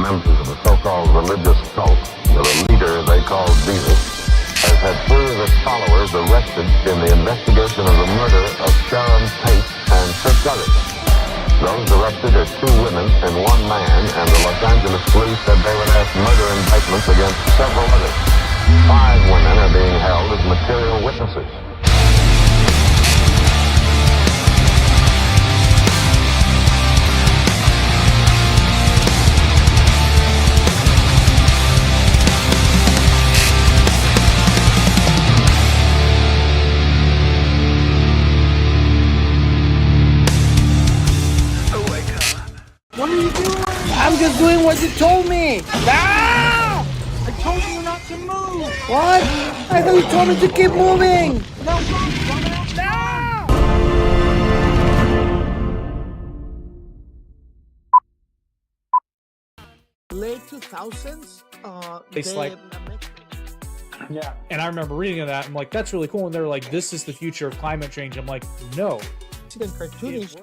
members of a so-called religious cult with a leader they call Jesus, has had three of its followers arrested in the investigation of the murder of Sharon Tate and 6 others. Those arrested are 2 women and 1 man, and the Los Angeles police said they would ask murder indictments against several others. 5 women are being held as material witnesses. What are you doing? I'm just doing what you told me. Ah! I told you not to move. What? I thought you told me to keep moving. No. Late 2000s. It's like, yeah. And I remember reading that. I'm like, that's really cool. And they're like, this is the future of climate change. I'm like, no. Cartoonish.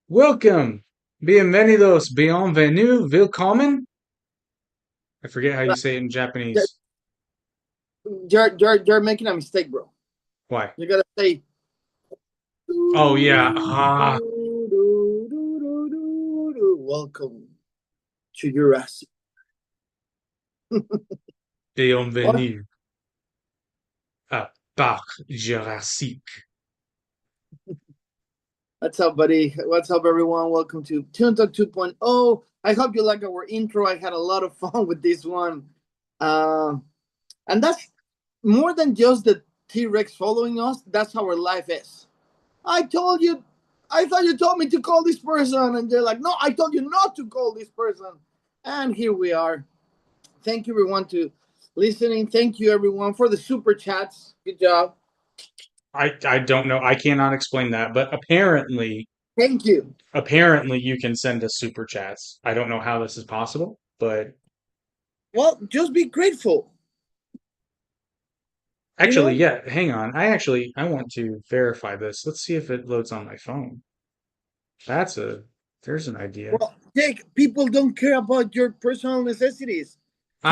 Welcome, bienvenidos, bienvenue, willkommen. I forget how you say it in Japanese. You're making a mistake, bro. Why? You gotta say. Oh yeah. Welcome to Jurassic. Bienvenue à Parc Jurassic. What's up, buddy? What's up, everyone? Welcome to Toon Talk 2.0. I hope you like our intro. I had a lot of fun with this one. And that's more than just the T-Rex following us. That's how our life is. I thought you told me to call this person. And they're like, no, I told you not to call this person. And here we are. Thank you, everyone, to listening. Thank you, everyone, for the super chats. Good job. I don't know. I cannot explain that, but apparently, Thank you. Apparently, you can send us super chats. I don't know how this is possible, but well, just be grateful. Actually, yeah. Hang on. I want to verify this. Let's see if it loads on my phone. There's an idea. Well, Jake, people don't care about your personal necessities.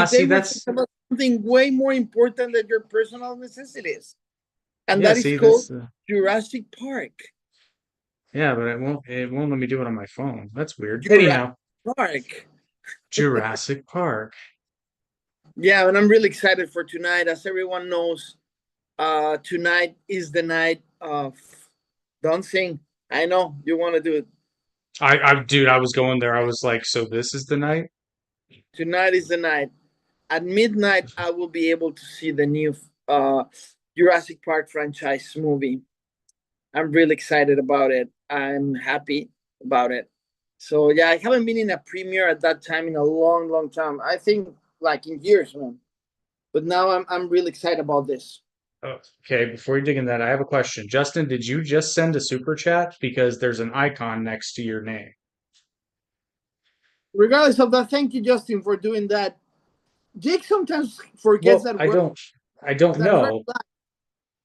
See, that's about something way more important than your personal necessities. And that is called Jurassic Park. Yeah, but it won't let me do it on my phone. That's weird. Anyhow, Park. Jurassic Park. Yeah, and I'm really excited for tonight. As everyone knows, tonight is the night of Don't Sing. I know you want to do it. Dude, I was going there. I was like, so this is the night? Tonight is the night. At midnight, I will be able to see the new Jurassic Park franchise movie. I'm really excited about it. I'm happy about it. So yeah, I haven't been in a premiere at that time in a long, long time. I think like in years, man. But now I'm really excited about this. Okay, before you dig in that, I have a question. Justin, did you just send a super chat? Because there's an icon next to your name. Regardless of that, thank you, Justin, for doing that. Jake sometimes forgets that word. I don't know.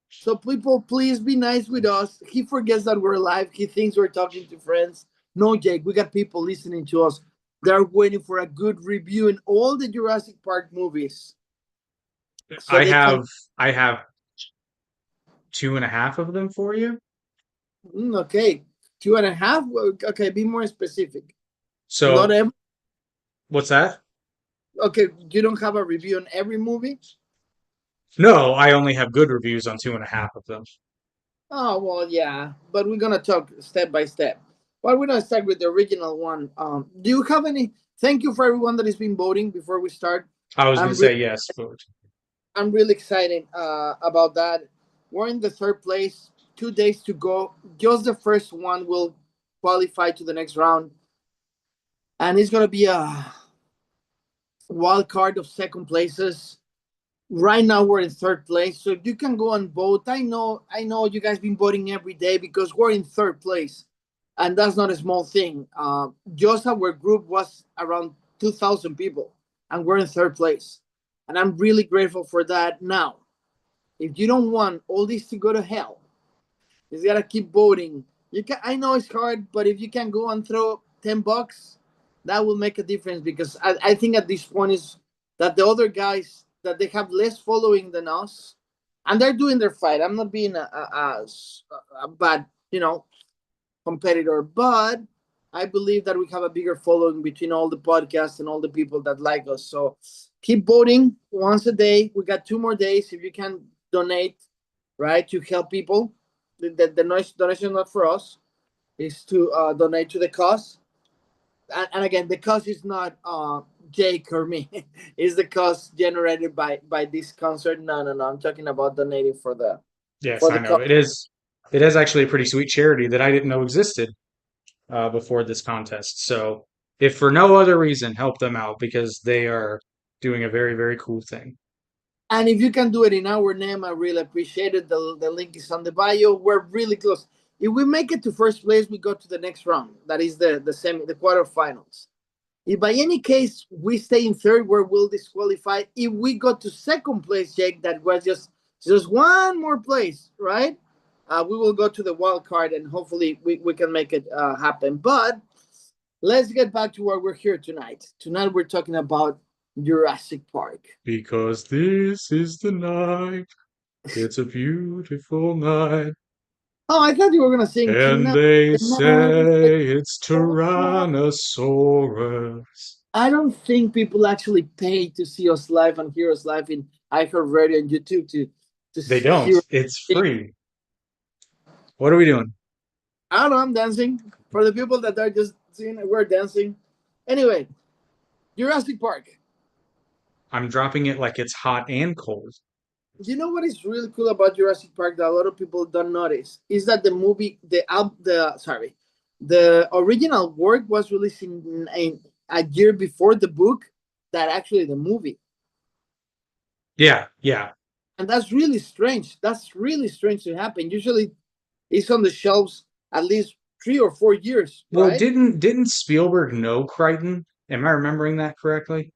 So people, please be nice with us. He forgets that we're live. He thinks we're talking to friends. No, Jake, we got people listening to us. They're waiting for a good review in all the Jurassic Park movies. So I have 2.5 of them for you. Okay, 2.5. Okay, be more specific. So not every. What's that? Okay, you don't have a review on every movie? No, I only have good reviews on 2.5 of them. Oh, well, yeah, but we're going to talk step by step. Well, we're going to start with the original one. Do you have any? Thank you for everyone that has been voting before we start. I was going to say yes. Vote. I'm really excited about that. We're in the 3rd place. 2 days to go. Just the first one will qualify to the next round. And it's going to be a wild card of 2nd places. Right now we're in 3rd place, so you can go and vote. I know you guys been voting every day because we're in 3rd place, and that's not a small thing. Just our group was around 2,000 people, and we're in 3rd place, and I'm really grateful for that. Now, if you don't want all this to go to hell, You gotta keep voting. You can. I know it's hard, but if you can go and throw $10, that will make a difference. Because I think at this point is that the other guys that they have less following than us, and they're doing their fight. I'm not being a bad, competitor, but I believe that we have a bigger following between all the podcasts and all the people that like us. So keep voting once a day. We got 2 more days. If you can donate, right, to help people, the donation is not for us, is to donate to the cause. And again, the cause is not Jake or me. It's the cause generated by this concert. No. I'm talking about donating for the Yes, for I the know. cause. It is actually a pretty sweet charity that I didn't know existed before this contest. So, if for no other reason, help them out because they are doing a very, very cool thing. And if you can do it in our name, I really appreciate it. The link is on the bio. We're really close. If we make it to first place, we go to the next round. That is the quarterfinals. If by any case we stay in third, where we'll disqualify. If we go to second place, Jake, that was just one more place, right? We will go to the wild card, and hopefully we can make it happen. But let's get back to why we're here tonight. Tonight we're talking about Jurassic Park. Because this is the night. It's a beautiful night. Oh, I thought you were gonna sing And tonight. they Tonight. say it's Tyrannosaurus. I don't think people actually pay to see us live and hear us live in iHeartRadio and YouTube to They don't. hear. It's free. What are we doing? I don't know. I'm dancing. For the people that are just seeing, we're dancing. Anyway, Jurassic Park. I'm dropping it like it's hot and cold. You know what is really cool about Jurassic Park that a lot of people don't notice is that the movie, the original work was released in a year before the book that actually the movie. Yeah, yeah. And that's really strange. That's really strange to happen. Usually it's on the shelves at least 3 or 4 years, Well, right? didn't Spielberg know Crichton? Am I remembering that correctly?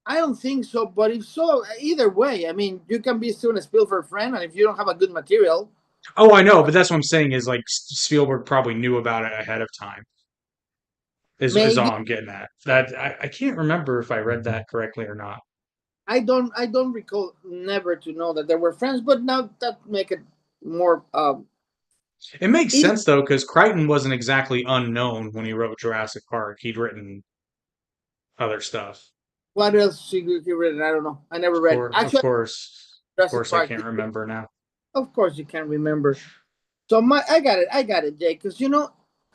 I don't think so, but if so, either way, I mean, you can be still a Spielberg friend, and if you don't have a good material, Oh, I know, but that's what I'm saying is like Spielberg probably knew about it ahead of time. Is all maybe I'm getting at. That I can't remember if I read that correctly or not. I don't recall never to know that they were friends, but now that make it more It makes easy. sense though, because Crichton wasn't exactly unknown when he wrote Jurassic Park. He'd written other stuff. What else he read? I don't know. I never read. Of Actually, Jurassic course, I Park. can't remember now. Of course, you can't remember. So I got it, Jake. Because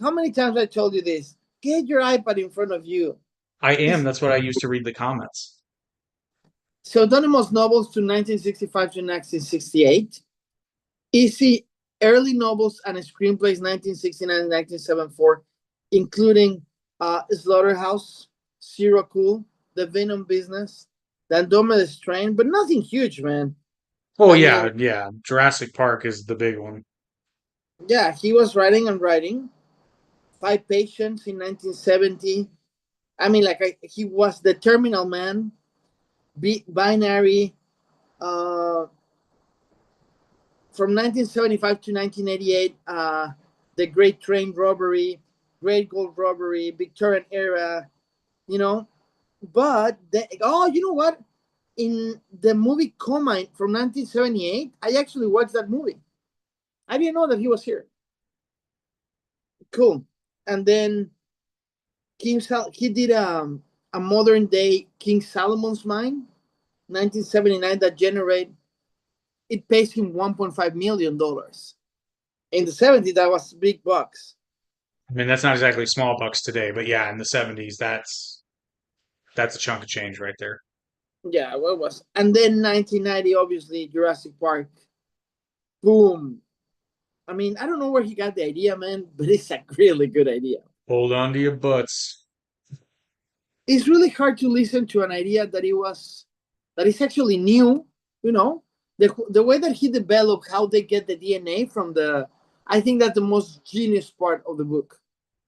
how many times I told you this? Get your iPad in front of you. I am. That's what I used to read the comments. Pseudonymous novels to 1965 to 1968. Easy early novels and screenplays 1969 and 1974, including Slaughterhouse, Zero Cool, The Venom Business, The Andromeda Strain, but nothing huge, man. Oh I yeah, mean, yeah. Jurassic Park is the big one. yeah, he was writing and writing. Five Patients in 1970. I mean, he was the Terminal Man, Binary, from 1975 to 1988, the Great Train Robbery, Great Gold Robbery, Victorian Era, you know. But you know what? In the movie Coma from 1978, I actually watched that movie. I didn't know that he was here. Cool. And then he did a modern day King Solomon's Mine, 1979, that it pays him $1.5 million. In the 70s, that was big bucks. I mean, that's not exactly small bucks today, but yeah, in the 70s, that's a chunk of change right there. Yeah, what was? And then 1990, obviously, Jurassic Park. Boom. I mean, I don't know where he got the idea, man, but it's a really good idea. Hold on to your butts. It's really hard to listen to an idea that is actually new, the way that he developed how they get the DNA from I think that's the most genius part of the book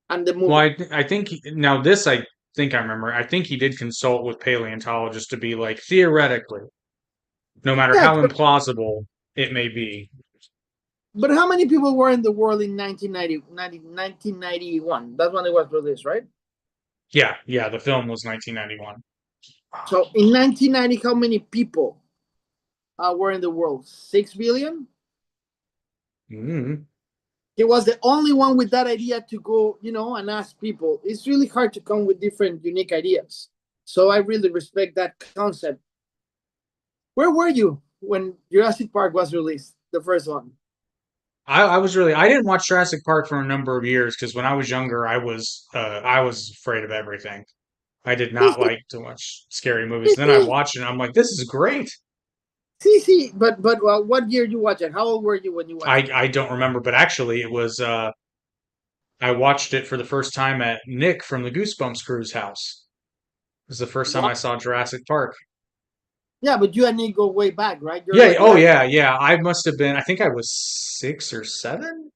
and the movie. Well, I think I think I remember. I think he did consult with paleontologists to be like, theoretically, no matter Yeah, how implausible it may be. But how many people were in the world in 1991? That's when it was released, right? Yeah, the film was 1991. So in 1990, how many people were in the world? 6 billion? Mm. He was the only one with that idea to go, and ask people. It's really hard to come with different, unique ideas. So I really respect that concept. Where were you when Jurassic Park was released, the first one? I didn't watch Jurassic Park for a number of years because when I was younger, I was afraid of everything. I did not like to watch scary movies. Then I watched it and I'm like, this is great. See, but what year you watch it? How old were you when you watched it? I don't remember, but actually it was I watched it for the first time at Nick from the Goosebumps Crew's house. It was the first time I What? saw Jurassic Park. Yeah, but you and me go way back, right? You're Yeah, like oh 11. yeah. I must have been, I think I was 6 or 7. Oh,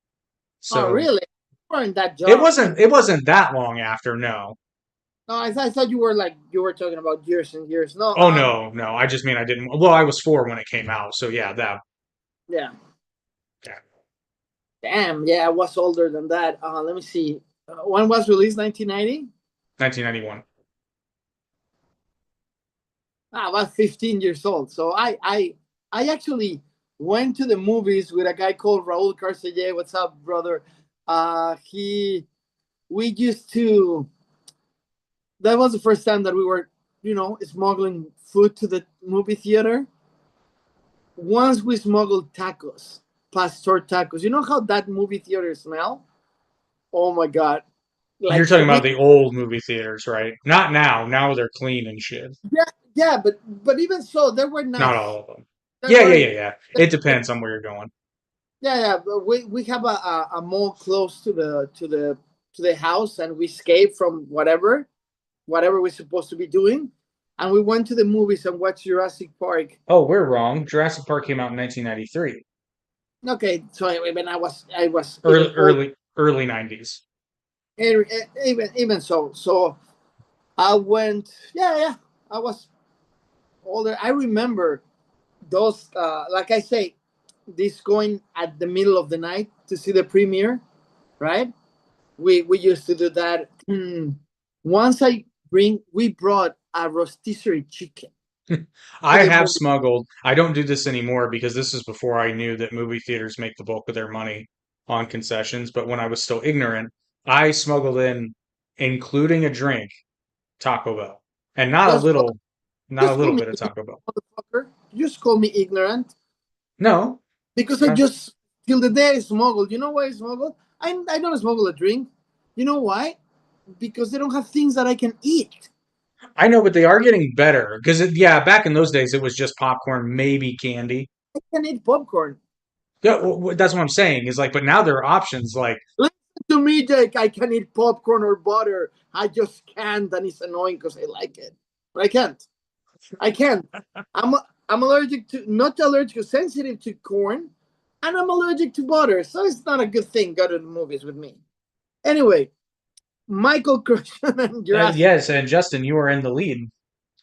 So really? You weren't that young. it wasn't that long after, no. No, I thought you were talking about years and years. No, Oh no. I just mean I didn't, well, I was 4 when it came out. So yeah, yeah. yeah. Damn, yeah, I was older than that. Let me see. When was released? 1990? 1991. I was 15 years old. So I actually went to the movies with a guy called Raul Carcelle. What's up, brother? We used to. That was the first time that we were, smuggling food to the movie theater. Once we smuggled tacos, pastor tacos. You know how that movie theater smell? Oh my god! You're Like talking about the old movie theaters, right? Not now. Now they're clean and shit. yeah, but even so, they were Not nice. all of them. They Yeah. weren't. It depends on where you're going. Yeah. But we have a mall close to the house, and we escaped from whatever we're supposed to be doing, and we went to the movies and watched Jurassic Park. Oh, we're wrong. Jurassic Park came out in 1993. Okay, so anyway, when I was even Early old, early 90s. even so I went. Yeah, I was older. I remember those. Like I say, this going at the middle of the night to see the premiere, right? We used to do that. Once we brought a rotisserie chicken to I the have movie. smuggled. I don't do this anymore because this is before I knew that movie theaters make the bulk of their money on concessions. But when I was still ignorant, I smuggled in, including a drink, Taco Bell, and Just not a just call little me bit of Taco Bell. motherfucker. Just call me ignorant No, because I I, just till the day I smuggled. You know why I smuggled? I don't smuggle a drink. You know why? Because they don't have things that I can eat. I know, but they are getting better because yeah, back in those days it was just popcorn, maybe candy. I can eat popcorn. Yeah, that's what I'm saying. Is like, but now there are options like, Listen to me, Jake. I can eat popcorn or butter. I just can't, and it's annoying because I like it, but I can't. I can't. I'm I'm allergic to not allergic, sensitive to corn, and I'm allergic to butter. So it's not a good thing. Go to the movies with me. Anyway, Michael Christian and Jurassic. yes, and Justin, you are in the lead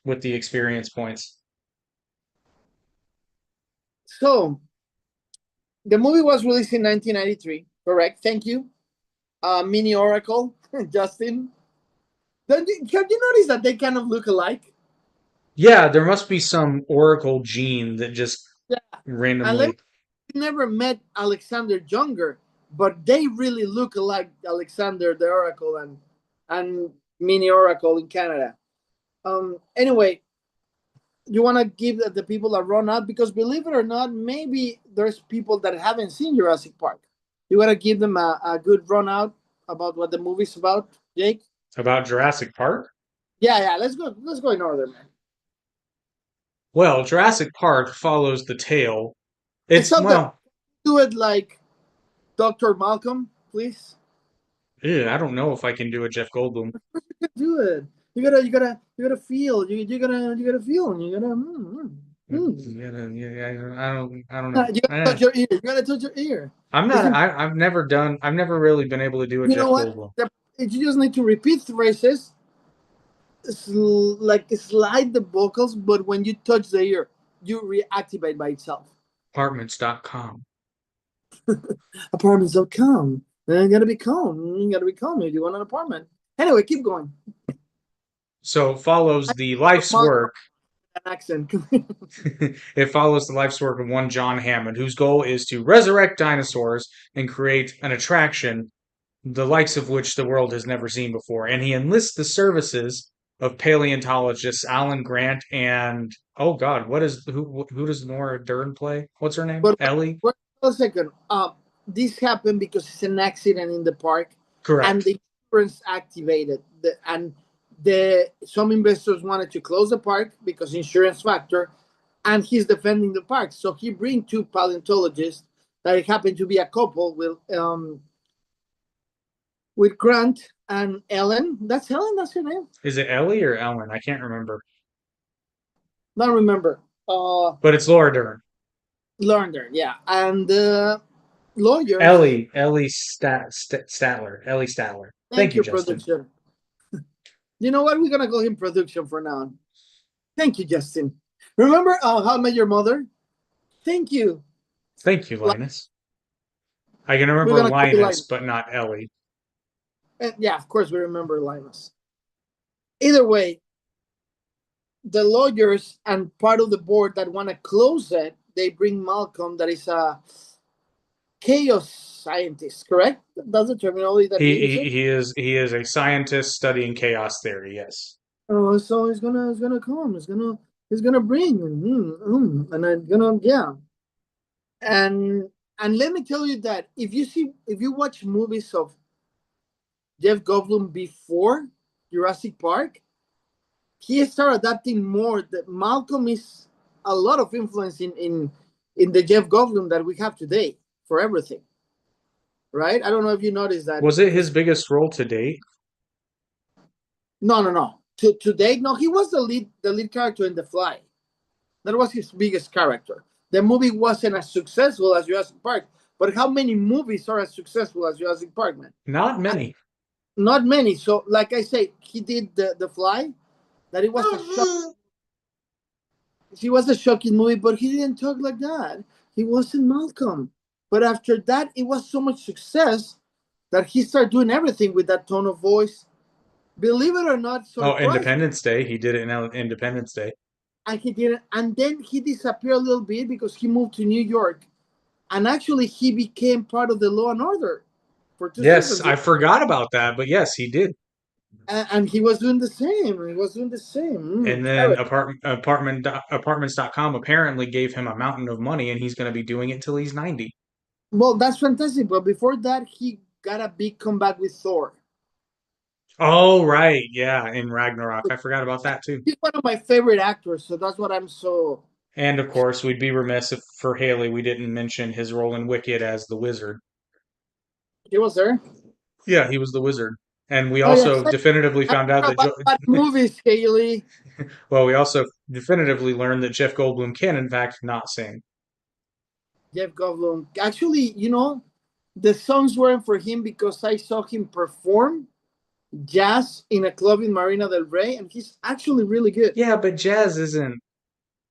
with the experience points. So the movie was released in 1993. Correct. Thank you. Mini Oracle, Justin. Have you noticed that they kind of look alike? Yeah, there must be some Oracle gene that just Yeah. And let me randomly. never met Alexander Younger, but they really look alike Alexander the Oracle and Mini Oracle in Canada. Anyway, you want to give the people a run out because believe it or not, maybe there's people that haven't seen Jurassic Park. You want to give them a good run out about what the movie's about, Jake? About Jurassic Park? Yeah. Let's go in order, man. Well, Jurassic Park follows the tale. Except that do it like Dr. Malcolm, please. I don't know if I can do a Jeff Goldblum. Do it. You gotta feel. You gotta feel. And you gotta. I don't know. You gotta touch your ear. You gotta touch your ear. I'm not. I've never really been able to do a You Jeff know what? Goldblum. You just need to repeat phrases, like slide the vocals, but when you touch the ear, you reactivate by itself. Apartments.com. Apartments don't come. They're gonna be calm. You gotta be calm if you want an apartment. Anyway, keep going. So follows the life's Malcolm work. accent. It follows the life's work of one John Hammond, whose goal is to resurrect dinosaurs and create an attraction the likes of which the world has never seen before. And he enlists the services of paleontologists Alan Grant and oh God, who does Nora Dern play? What's her name? But Ellie? wait a second. This happened because it's an accident in the park, Correct. and the insurance activated. Some investors wanted to close the park because insurance factor, and he's defending the park. So he bring two paleontologists that happened to be a couple with Grant and Ellen. That's Ellen. That's her name. Is it Ellie or Ellen? I can't remember. Don't remember. But it's Laura Dern. Lerner, yeah, and lawyers. Ellie Statler. Ellie Statler. Thank you, Justin. Production. You know what? We're gonna call him production for now. Thank you, Justin. Remember How I Met Your Mother? Thank you. Thank you, Linus. I can remember Linus, but not Ellie. And yeah, of course we remember Linus. Either way, the lawyers and part of the board that want to close it, they bring Malcolm, that is a chaos scientist, correct? That's the terminology that he is a scientist studying chaos theory. Yes. Oh, so he's gonna come. He's gonna bring, and I'm gonna and let me tell you that if you watch movies of Jeff Goldblum before Jurassic Park, he started adapting more. That Malcolm is a lot of influence in the Jeff Goldblum that we have today for everything, right? I don't know if you noticed that. Was it his biggest role to date? No. To date, no. He was the lead character in The Fly. That was his biggest character. The movie wasn't as successful as Jurassic Park, but how many movies are as successful as Jurassic Park, man? Not many. Not many. So, like I say, he did the Fly. That it was a shock. He was a shocking movie, but he didn't talk like that. He wasn't Malcolm. But after that, it was so much success that he started doing everything with that tone of voice. Believe it or not. Independence Day. He did it in Independence Day. And he didn't. And then he disappeared a little bit because he moved to New York. And actually, he became part of the Law and Order for 2 seasons. Yes, I forgot about that. But yes, he did. And he was doing the same. And then apartments.com apparently gave him a mountain of money, and he's going to be doing it till he's 90. Well, that's fantastic. But before that, he got a big comeback with Thor. Oh, right. Yeah, in Ragnarok. I forgot about that, too. He's one of my favorite actors, so that's what I'm so... And, of course, we'd be remiss if, for Haley, we didn't mention his role in Wicked as the Wizard. He was there? Yeah, he was the Wizard. And we also definitively found out that... movies, Haley. Well, we also definitively learned that Jeff Goldblum can, in fact, not sing. Jeff Goldblum. Actually, the songs weren't for him because I saw him perform jazz in a club in Marina del Rey, and he's actually really good. Yeah, but jazz isn't...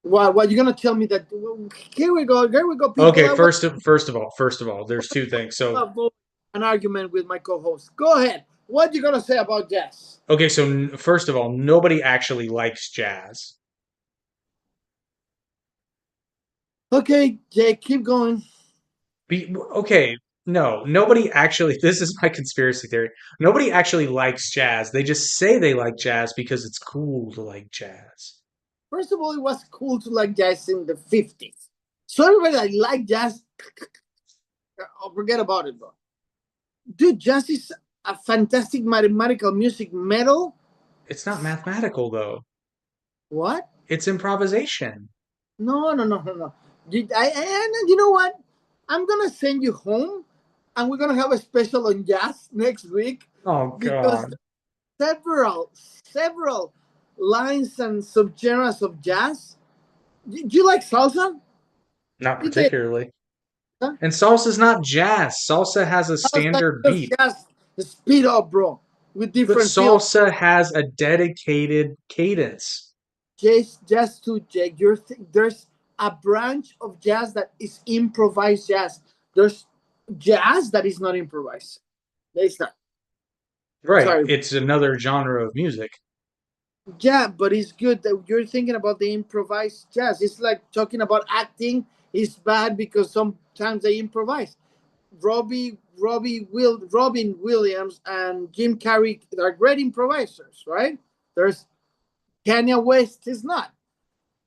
What you're gonna tell me that? Here we go. People. Okay, first of all, there's two things. So an argument with my co-host. Go ahead. What you gonna say about jazz? Okay, so first of all, nobody actually likes jazz. Okay, Jake, keep going. Okay, no, nobody actually. This is my conspiracy theory. Nobody actually likes jazz. They just say they like jazz because it's cool to like jazz. First of all, it was cool to like jazz in the 50s. So everybody that liked jazz, forget about it, bro. Dude, jazz is a fantastic mathematical music. Metal? It's not mathematical, though. What? It's improvisation. No. You know what? I'm going to send you home, and we're going to have a special on jazz next week. Oh, God. Several lines and subgenres of jazz. Do you like salsa? Not particularly. Huh? And salsa's not jazz. Salsa has a standard beat. Jazz, speed up, bro. With different. But salsa has a dedicated cadence. Jazz too, Jake. There's a branch of jazz that is improvised jazz. There's jazz that is not improvised. It's not. Right. Sorry. It's another genre of music. Yeah, but it's good that you're thinking about the improvised jazz. It's like talking about acting is bad because sometimes they improvise. Robin Williams and Jim Carrey are great improvisers, right? There's Kanye West is not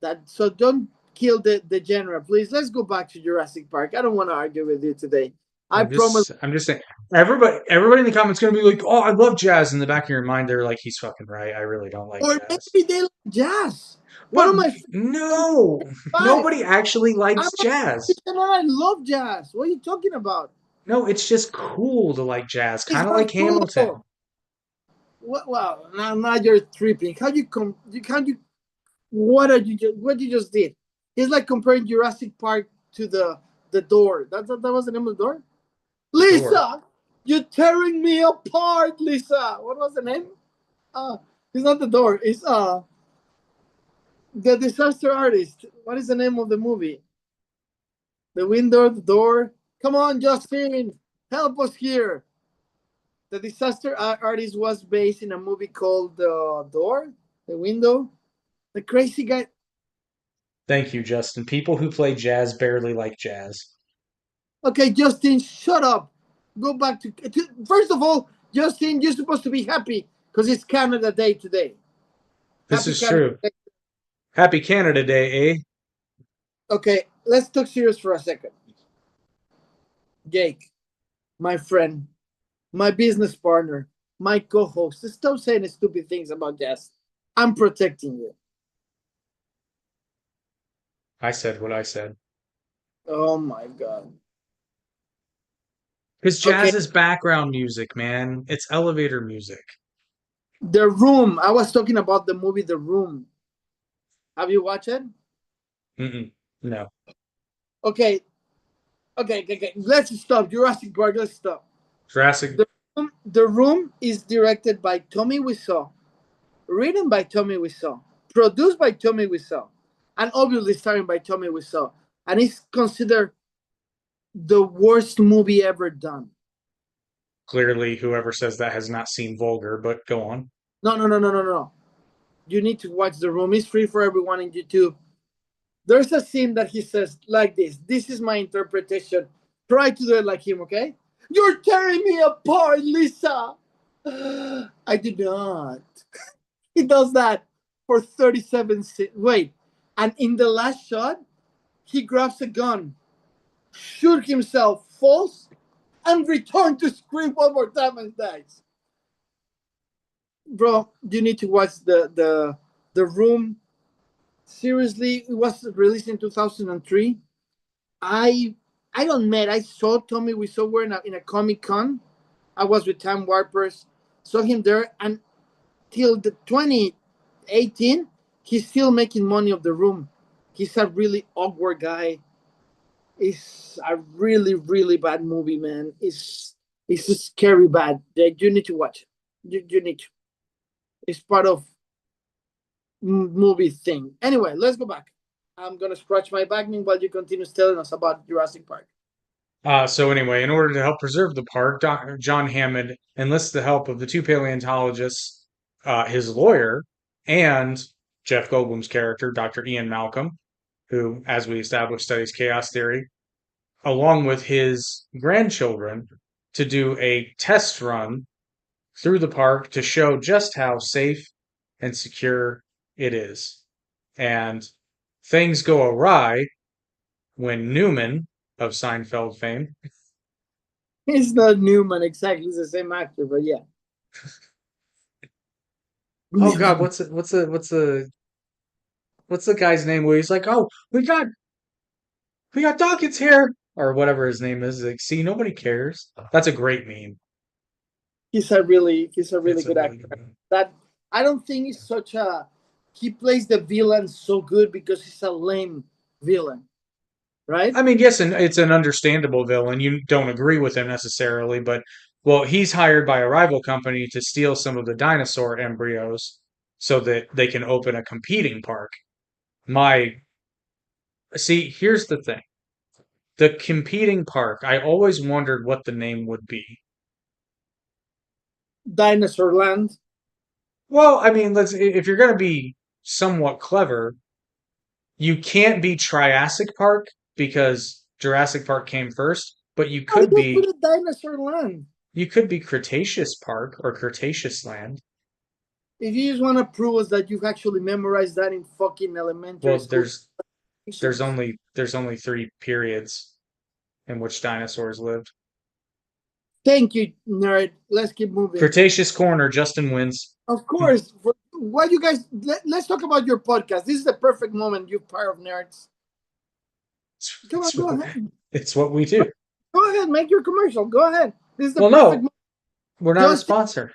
that. So don't kill the genre, please. Let's go back to Jurassic Park. I don't want to argue with you today. I promise. I'm just saying. Everybody in the comments gonna be like, "Oh, I love jazz." In the back of your mind, they're like, "He's fucking right. I really don't like Or jazz." maybe they like jazz. One But of my no, five. nobody actually I'm likes a jazz. musician and I love jazz. What are you talking about? No, it's just cool to like jazz, It's kind of not like Hamilton. cool. What? Wow. Now you're tripping. How you come? You can't. You what you just did? It's like comparing Jurassic Park to the door. That was the name of the door. Door. Lisa, you're tearing me apart, Lisa. What was the name? It's not the door. It's the disaster artist. What is the name of the movie? The window, the door. Come on, Justin, help us here. The disaster artist was based in a movie called The Door, The Window. The crazy guy. Thank you, Justin. People who play jazz barely like jazz. Okay, Justin, shut up. Go back to first of all, Justin, you're supposed to be happy because it's Canada Day today. This Happy is Canada true. Day. Happy Canada Day, eh? Okay, let's talk serious for a second. Jake, my friend, my business partner, my co-host, stop saying stupid things about jazz. I'm protecting you. I said what I said. Oh my god. Because Okay, jazz is background music, man. It's elevator music. The Room. I was talking about the movie The Room. Have you watched it? Mm-mm. No. Okay, okay. Let's stop. Jurassic Park. Let's stop. Jurassic. The Room is directed by Tommy Wiseau, written by Tommy Wiseau, produced by Tommy Wiseau, and obviously starring by Tommy Wiseau. And it's considered the worst movie ever done. Clearly, whoever says that has not seen Vulgar, but go on. No. You need to watch The Room. It's free for everyone in YouTube. There's a scene that he says like this. This is my interpretation. Try to do it like him, okay? You're tearing me apart, Lisa. I do not. He does that for 37 wait. And in the last shot, he grabs a gun, shoot himself, falls, and return to scream one more time and dies. Bro, you need to watch the Room. Seriously, it was released in 2003. I don't met. I saw Tommy Wiseau in a Comic Con. I was with Time Warpers. Saw him there, and till the 2018, he's still making money of The Room. He's a really awkward guy. It's a really, really bad movie, man. It's just scary bad. You need to watch. You need to. It's part of movie thing. Anyway, let's go back. I'm gonna scratch my back while you continue telling us about Jurassic Park. So anyway, in order to help preserve the park, Dr. John Hammond enlists the help of the two paleontologists, his lawyer, and Jeff Goldblum's character, Dr. Ian Malcolm, who, as we established, studies chaos theory, along with his grandchildren, to do a test run through the park to show just how safe and secure it is. And things go awry when Newman, of Seinfeld fame. It's not Newman exactly, it's the same actor, but yeah. Oh God, what's the guy's name where he's like, oh, we got Dawkins here, or whatever his name is. Like, see, nobody cares. That's a great meme. He's a really It's a good really actor. good meme. That I don't think he's such a he plays the villain so good because he's a lame villain, right? I mean, yes, and it's an understandable villain. You don't agree with him necessarily, but well, he's hired by a rival company to steal some of the dinosaur embryos so that they can open a competing park. My See, here's the thing. the competing park, I always wondered what the name would be. Dinosaur Land. Well, I mean, if you're going to be somewhat clever, you can't be Triassic Park because Jurassic Park came first, but Just put a Dinosaur Land. you could be Cretaceous Park or Cretaceous Land. If you just want to prove us that you've actually memorized that in fucking elementary Well, school. there's only 3 periods in which dinosaurs lived. Thank you, nerd. Let's keep moving. Cretaceous Corner, Justin wins. Of course. Why you guys? Let's talk about your podcast. This is the perfect moment, you pair of nerds. Come on, go ahead. It's what we do. Go ahead, make your commercial. Go ahead. This is the Well, perfect no, moment. we're not a Just- sponsor.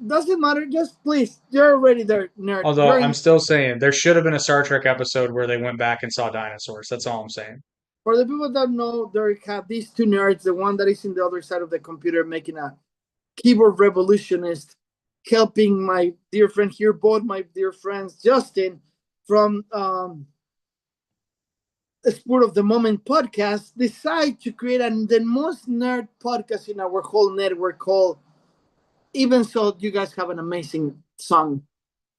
Doesn't matter. Just please, you're already there, nerd. Although You're I'm still saying there should have been a Star Trek episode where they went back and saw dinosaurs. That's all I'm saying. For the people that know, there have these two nerds. The one that is in the other side of the computer making a keyboard revolutionist, helping my dear friend here, both my dear friends, Justin from the Spur of the Moment podcast, decide to create the most nerd podcast in our whole network called Even So You Guys Have an Amazing Song.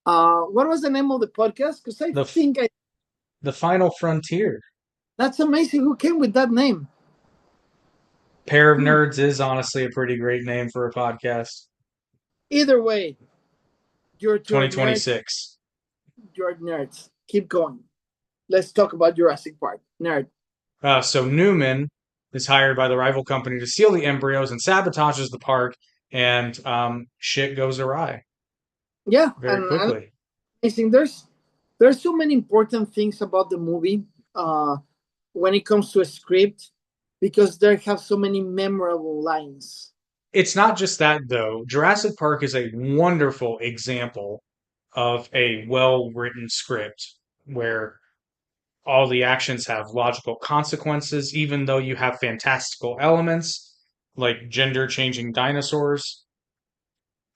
What was the name of the podcast? Because I think The Final Frontier. That's amazing. Who came with that name? Pair of Nerds is honestly a pretty great name for a podcast. Either way, you're 2026. You're nerds. Keep going. Let's talk about Jurassic Park. Nerd. So Newman is hired by the rival company to steal the embryos and sabotages the park, and shit goes awry Yeah, very quickly. Amazing. There's so many important things about the movie when it comes to a script because there have so many memorable lines. It's not just that, though. Jurassic Park is a wonderful example of a well-written script where all the actions have logical consequences, even though you have fantastical elements like gender-changing dinosaurs.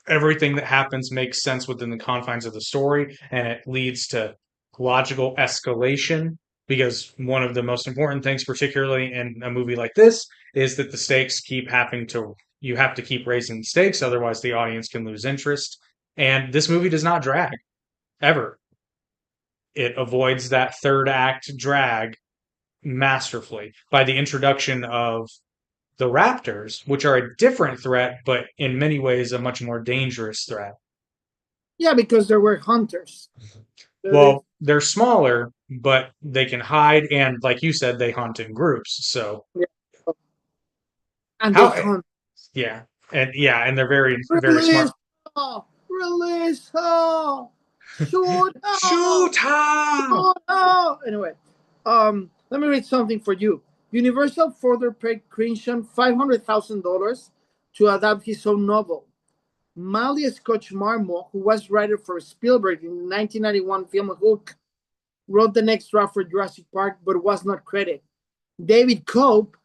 Everything that happens makes sense within the confines of the story, and it leads to logical escalation. Because one of the most important things, particularly in a movie like this, is that the stakes you have to keep raising the stakes, otherwise the audience can lose interest. And this movie does not drag, ever. It avoids that third act drag masterfully by the introduction of the raptors, which are a different threat, but in many ways a much more dangerous threat. Yeah, because there were hunters. Well, they're smaller, but they can hide, and like you said, they hunt in groups. So, and they hunt. Yeah, and they're very, very smart. Release her! Shoot her! Shoot her! Shoot her! Anyway, let me read something for you. Universal further paid Crichton $500,000 to adapt his own novel. Malia Scotch Marmot, who was writer for Spielberg in the 1991 film Hook, wrote the next draft for Jurassic Park, but was not credited. David Cope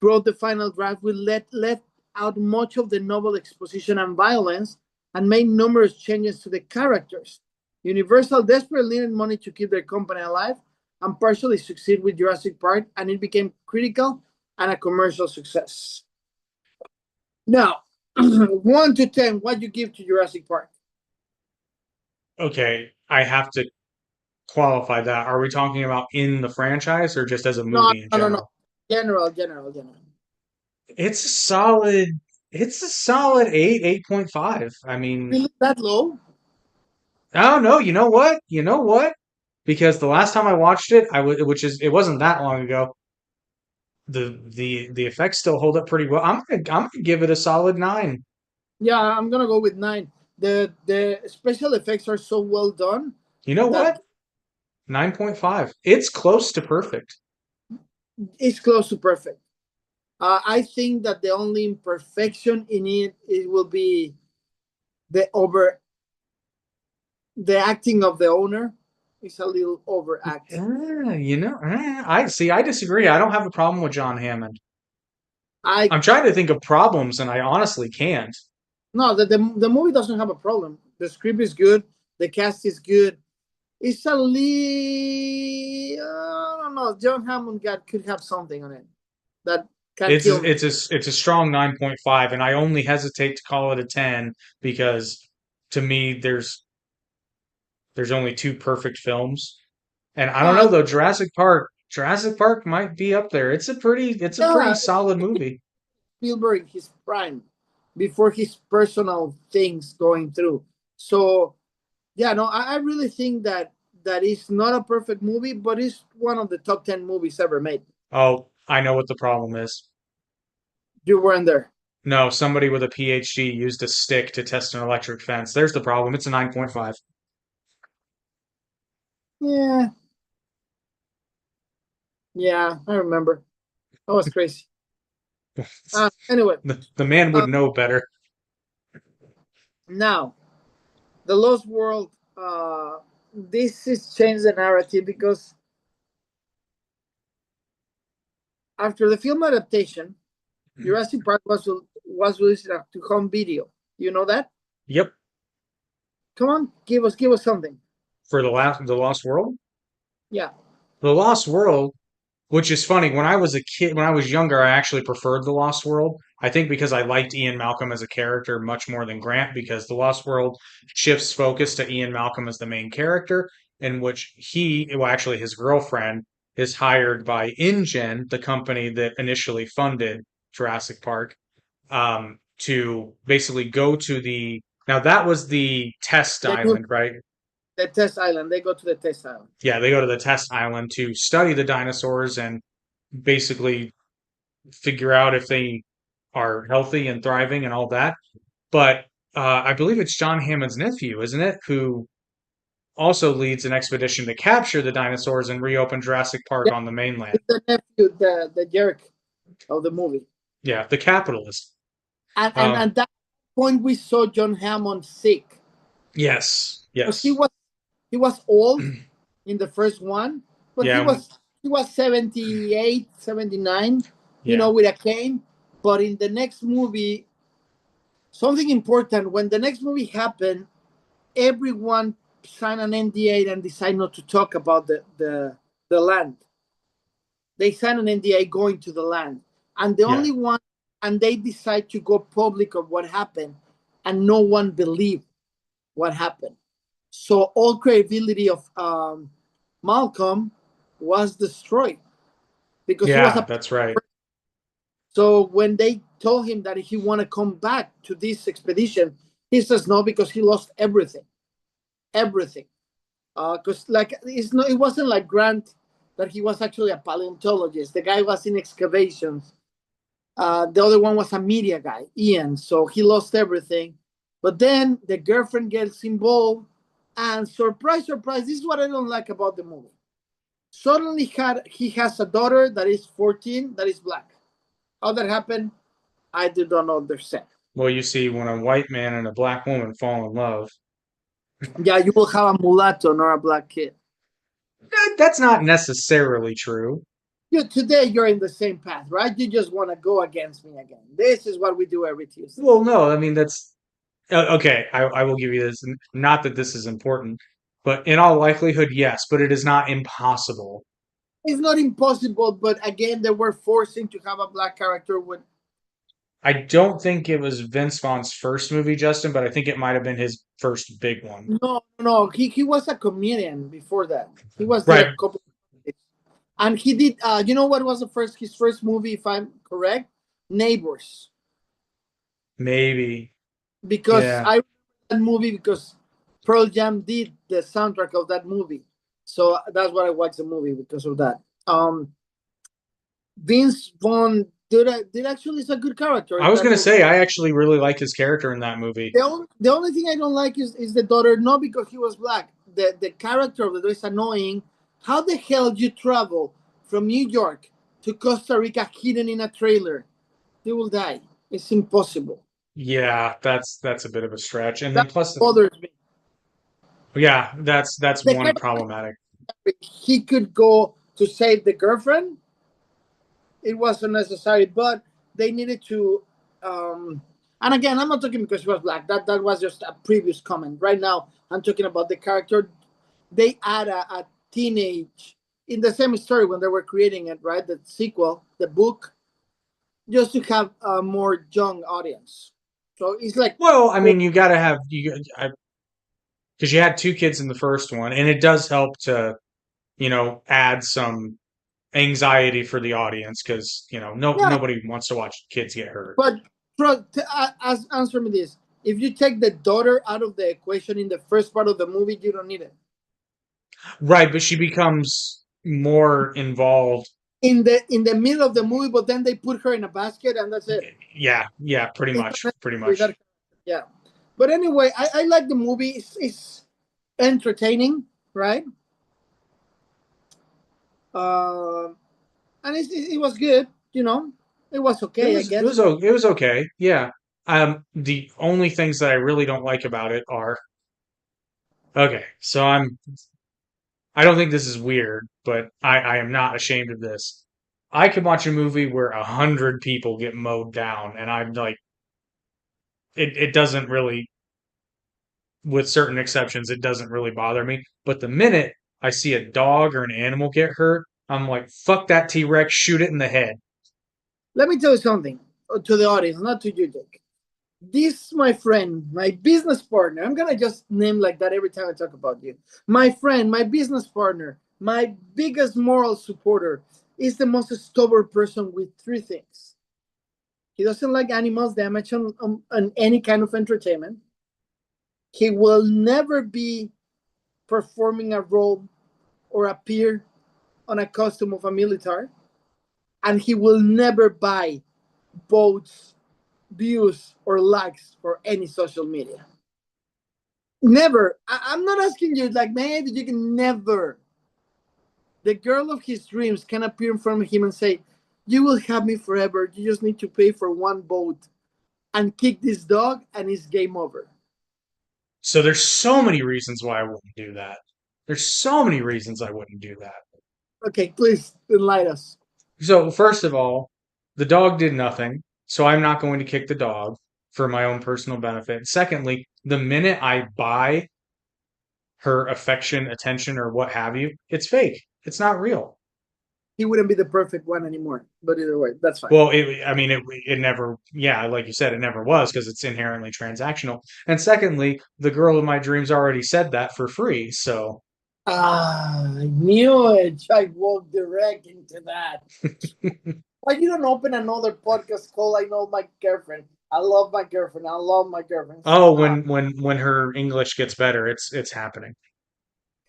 wrote the final draft, which left out much of the novel exposition and violence, and made numerous changes to the characters. Universal desperately needed money to keep their company alive, and partially succeed with Jurassic Park, and it became critical and a commercial success. Now, 1 to 10, what do you give to Jurassic Park? Okay, I have to qualify that. Are we talking about in the franchise or just as a movie in general? No. General. It's a solid 8.5. I mean, Really that low? Oh no, you know what? Because the last time I watched it, it wasn't that long ago. The effects still hold up pretty well. I'm gonna give it a solid 9. Yeah, I'm gonna go with 9. The special effects are so well done. You know what? 9.5. It's close to perfect. It's close to perfect. I think that the only imperfection in it will be the acting of the owner. Is a little overacted. I disagree. I don't have a problem with John Hammond. I'm trying to think of problems, and I honestly can't. No, the movie doesn't have a problem. The script is good. The cast is good. it's a I don't know. John Hammond could have something on it that can kill me. It's a strong 9.5, and I only hesitate to call it a 10 because to me there's only two perfect films. And I don't know Uh, though, Jurassic Park might be up there. It's a pretty yeah, solid movie. Spielberg in his prime, before his personal things going through. So yeah, no, I really think that is not a perfect movie, but it's one of the top 10 movies ever made. Oh, I know what the problem is. You weren't there. No, somebody with a PhD used a stick to test an electric fence. There's the problem. It's a 9.5. Yeah, yeah, I remember. That was crazy. Anyway, The man uh, would know better. now the Lost World. This is changed the narrative because after the film adaptation, Jurassic Park was released to home video. You know that? Yep. Come on, give us something. For the Lost World? Yeah. The Lost World, which is funny, when I was younger, I actually preferred The Lost World. I think because I liked Ian Malcolm as a character much more than Grant, because The Lost World shifts focus to Ian Malcolm as the main character, in which actually his girlfriend, is hired by InGen, the company that initially funded Jurassic Park, to basically go to now that was the test They do island, right? the test island. They go to the test island. Yeah, they go to the test island to study the dinosaurs and basically figure out if they are healthy and thriving and all that. But I believe it's John Hammond's nephew, isn't it, who also leads an expedition to capture the dinosaurs and reopen Jurassic Park Yeah, on the mainland. it's the nephew, the jerk of the movie. Yeah, the capitalist. And Um, at that point, we saw John Hammond sick. yes, Because yes, he was old in the first one, but he yeah, was 78, 79, yeah, with a cane. But in the next movie, something important, when the next movie happened, everyone signed an NDA and decided not to talk about the land. They signed an NDA going to the land. And the yeah, only one, and they decide to go public of what happened, and no one believed what happened. So all credibility of Malcolm was destroyed because he was yeah. a. That's right. So when they told him that he want to come back to this expedition, he says no because he lost everything. Because it wasn't like Grant that he was actually a paleontologist. The guy was in excavations. The other one was a media guy, Ian. So he lost everything. But then the girlfriend gets involved, and surprise, surprise, this is what I don't like about the movie. Suddenly, he has a daughter that is 14 that is black. How that happened, I do not understand. Well, you see, when a white man and a black woman fall in love, Yeah, you will have a mulatto, not a black kid. that's not necessarily true. Today you're in the same path, right? You just want to go against me again. This is what we do every Tuesday. Well, no, I mean that's okay. I will give you this. Not that this is important, but in all likelihood, yes. But it is not impossible. It's not impossible, but again, they were forcing to have a black character with. I don't think it was Vince Vaughn's first movie, Justin, but I think it might have been his first big one. No. He was a comedian before that. He was there Right. a couple of days. And he did. You know what was his first movie, if I'm correct? Neighbors. Maybe. Because Yeah. I remember that movie because Pearl Jam did the soundtrack of that movie, so that's why I watched the movie because of that. Vince Vaughn did actually is a good character I in was that gonna movie. say I actually really liked his character in that movie. The only thing I don't like is the daughter, not because he was black. The character of the daughter is annoying. How the hell you travel from New York to Costa Rica hidden in a trailer? They will die. It's impossible. Yeah, that's a bit of a stretch. And then That plus, bothers me. yeah, that's The one problematic. he could go to save the girlfriend. It wasn't necessary, but they needed to. And again, I'm not talking because she was black. That was just a previous comment. Right now, I'm talking about the character. they add a teenage in the same story when they were creating it, right? The sequel, the book, just to have a more young audience. So it's like, Well, I mean, you got to have because you had 2 kids in the first one, and it does help to add some anxiety for the audience because yeah, nobody wants to watch kids get hurt. but answer me this: if you take the daughter out of the equation in the first part of the movie, you don't need it. Right, but she becomes more involved. In the middle of the movie, but then they put her in a basket and that's it. Yeah, pretty It's much, not pretty necessary much. that- yeah. But anyway, I like the movie. It's entertaining, right? And it was good. It was okay, I It guess. was it was okay. Yeah. The only things that I really don't like about it are okay. So I don't think this is weird, but I am not ashamed of this. I can watch a movie where 100 people get mowed down, and I'm like, it doesn't really, with certain exceptions, it doesn't really bother me. But the minute I see a dog or an animal get hurt, I'm like, fuck that T-Rex, shoot it in the head. Let me tell you something to the audience, not to you, Jake. This, my friend, my business partner, I'm going to just name like that every time I talk about you. My friend, my business partner, my biggest moral supporter is the most stubborn person with 3 things. He doesn't like animals damage on any kind of entertainment. He will never be performing a role or appear on a costume of a military. And he will never buy votes, views, or likes for any social media. Never. I'm not asking you, like, maybe you can never. The girl of his dreams can appear in front of him and say, "You will have me forever. You just need to pay for one vote and kick this dog, and it's game over." So there's so many reasons why I wouldn't do that. There's so many reasons I wouldn't do that. Okay, please enlighten us. So first of all, the dog did nothing, so I'm not going to kick the dog for my own personal benefit. Secondly, the minute I buy her affection, attention, or what have you, it's fake. It's not real. He wouldn't be the perfect one anymore. But either way, that's fine. Well, it never, yeah, like you said, it never was because it's inherently transactional. And secondly, the girl of my dreams already said that for free, so. I knew it. I walked direct into that. Why you don't open another podcast called "I Know My Girlfriend"? I love my girlfriend. I love my girlfriend. Oh, when her English gets better, it's happening.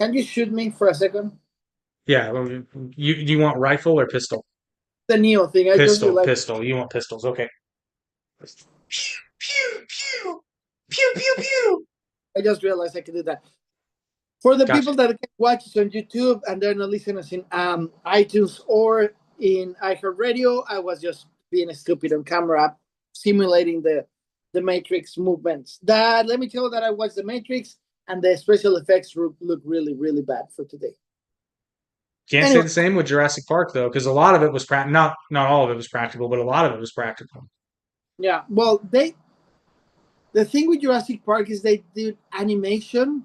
Can you shoot me for a second? Yeah, you want rifle or pistol? The Neo thing. I just Pistol, realized. pistol. You want pistols? Okay. Pew pew pew pew pew pew. I just realized I could do that. For the Gotcha. people that can watch us on YouTube and they're not listening us in iTunes or in iHeartRadio, I was just being stupid on camera, simulating the Matrix movements. That let me tell you that I watched the Matrix and the special effects look really, really bad for today. Can't say the same with Jurassic Park though, because a lot of it was not all of it was practical, but a lot of it was practical. Yeah, well, the thing with Jurassic Park is they did animation.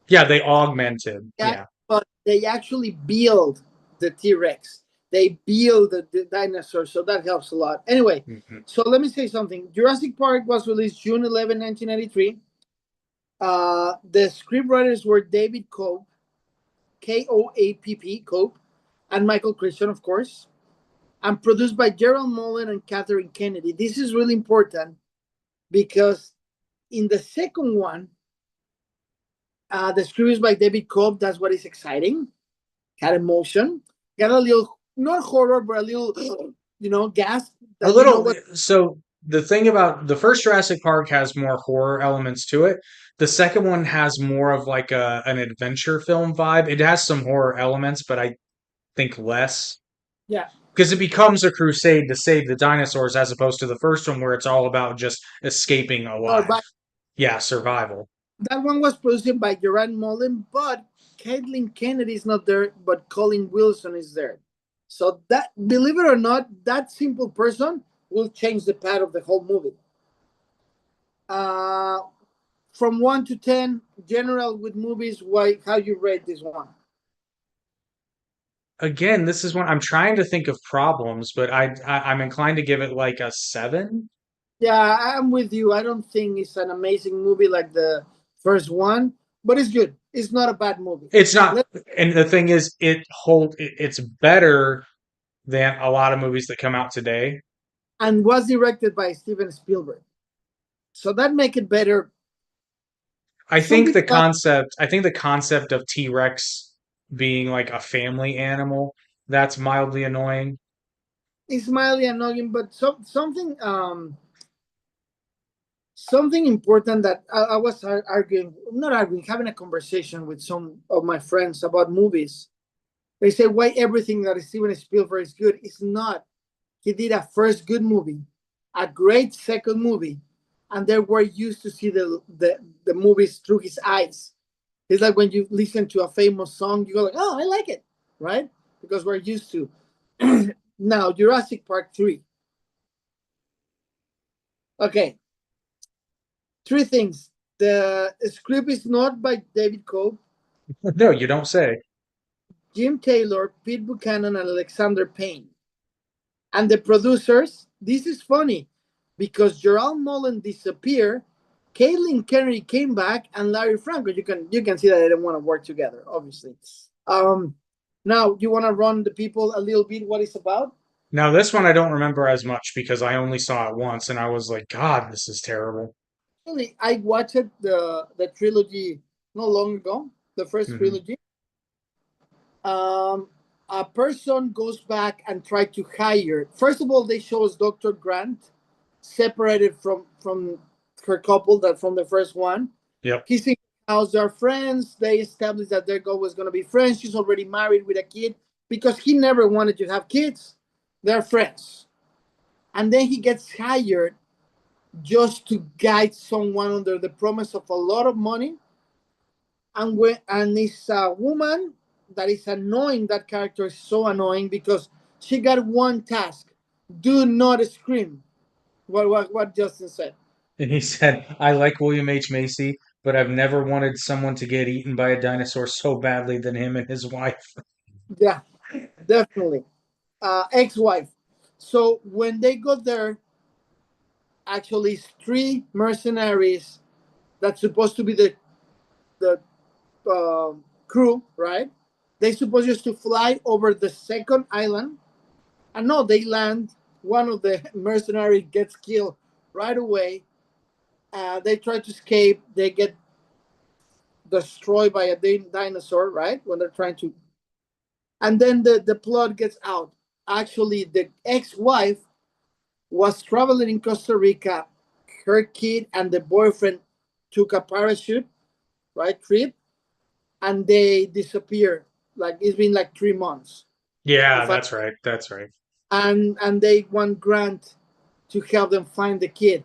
Yeah, they augmented. Yeah. But they actually build the T-Rex. They build the dinosaur, so that helps a lot. Anyway, So let me say something. Jurassic Park was released June 11, 1993. The scriptwriters were David Koepp, Koapp, Koepp, and Michael Christian, of course, and produced by Gerald Mullen and Catherine Kennedy. This is really important because in the second one, the script is by David Koepp. That's what is exciting. Got emotion. Got a little, not horror, but a little, gas. A little. So the thing about the first Jurassic Park has more horror elements to it. The second one has more of like an adventure film vibe. It has some horror elements, but I think less. Yeah. Because it becomes a crusade to save the dinosaurs as opposed to the first one where it's all about just escaping alive. Yeah, survival. That one was produced by Gerard Mullen, but Kathleen Kennedy is not there, but Colin Wilson is there. So that, believe it or not, that simple person will change the path of the whole movie. from 1 to 10, general with movies, how you rate this one? Again, this is one I'm trying to think of problems, but I'm inclined to give it like a 7. Yeah, I'm with you. I don't think it's an amazing movie like the first one, but it's good. It's not a bad movie. It's not, and the thing is, it's better than a lot of movies that come out today. And was directed by Steven Spielberg, so that make it better. I think the concept of T-Rex being like a family animal, that's mildly annoying. It's mildly annoying, but something important that I was arguing, not arguing, having a conversation with some of my friends about movies. They say why everything that Steven Spielberg is good. It's not. He did a first good movie, a great second movie, and they were used to see the movies through his eyes. It's like when you listen to a famous song, you go like, "Oh, I like it," right? Because we're used to. Now, Jurassic Park 3. Okay, 3 things. The script is not by David Cope. No, you don't say. Jim Taylor, Pete Buchanan, and Alexander Payne. And the producers, this is funny, because Gerald Mullen disappeared, Caitlin Kennedy came back, and Larry Franco. You can see that they didn't want to work together, obviously. Now, you want to run the people a little bit what it's about? Now, this one I don't remember as much because I only saw it once and I was like, God, this is terrible. Actually, I watched the trilogy not long ago, the first trilogy. A person goes back and try to hire. First of all, they show us Dr. Grant separated from her couple that from the first one. Yep. He's in the house, they're friends. They establish that their goal was going to be friends. She's already married with a kid because he never wanted to have kids. They're friends. And then he gets hired just to guide someone under the promise of a lot of money. And it's a woman that is annoying. That character is so annoying because she got one task: do not scream. What Justin said. And he said, I like William H. Macy, but I've never wanted someone to get eaten by a dinosaur so badly than him and his wife. Yeah, definitely. Ex-wife. So when they got there, actually, it's 3 mercenaries that's supposed to be the crew, right? They supposed just to fly over the second island, and no, they land. One of the mercenaries gets killed right away. They try to escape. They get destroyed by a dinosaur, right? When they're trying to, and then the plot gets out. Actually, the ex-wife was traveling in Costa Rica. Her kid and the boyfriend took a parachute, right, trip, and they disappear. Like it's been like 3 months. Yeah, that's right. That's right. And they want Grant to help them find the kid.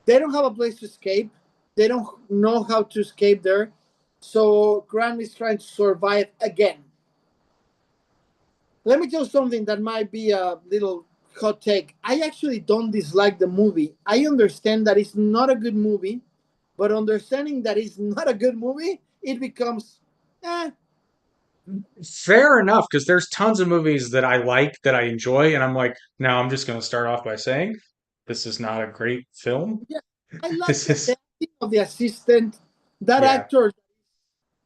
They don't have a place to escape. They don't know how to escape there. So Grant is trying to survive again. Let me tell you something that might be a little hot take. I actually don't dislike the movie. I understand that it's not a good movie, but understanding that it's not a good movie, it becomes, Fair enough, because there's tons of movies that I like, that I enjoy, and I'm like, now I'm just going to start off by saying, this is not a great film. Yeah, I like This is, the acting of the assistant. That Yeah. actor,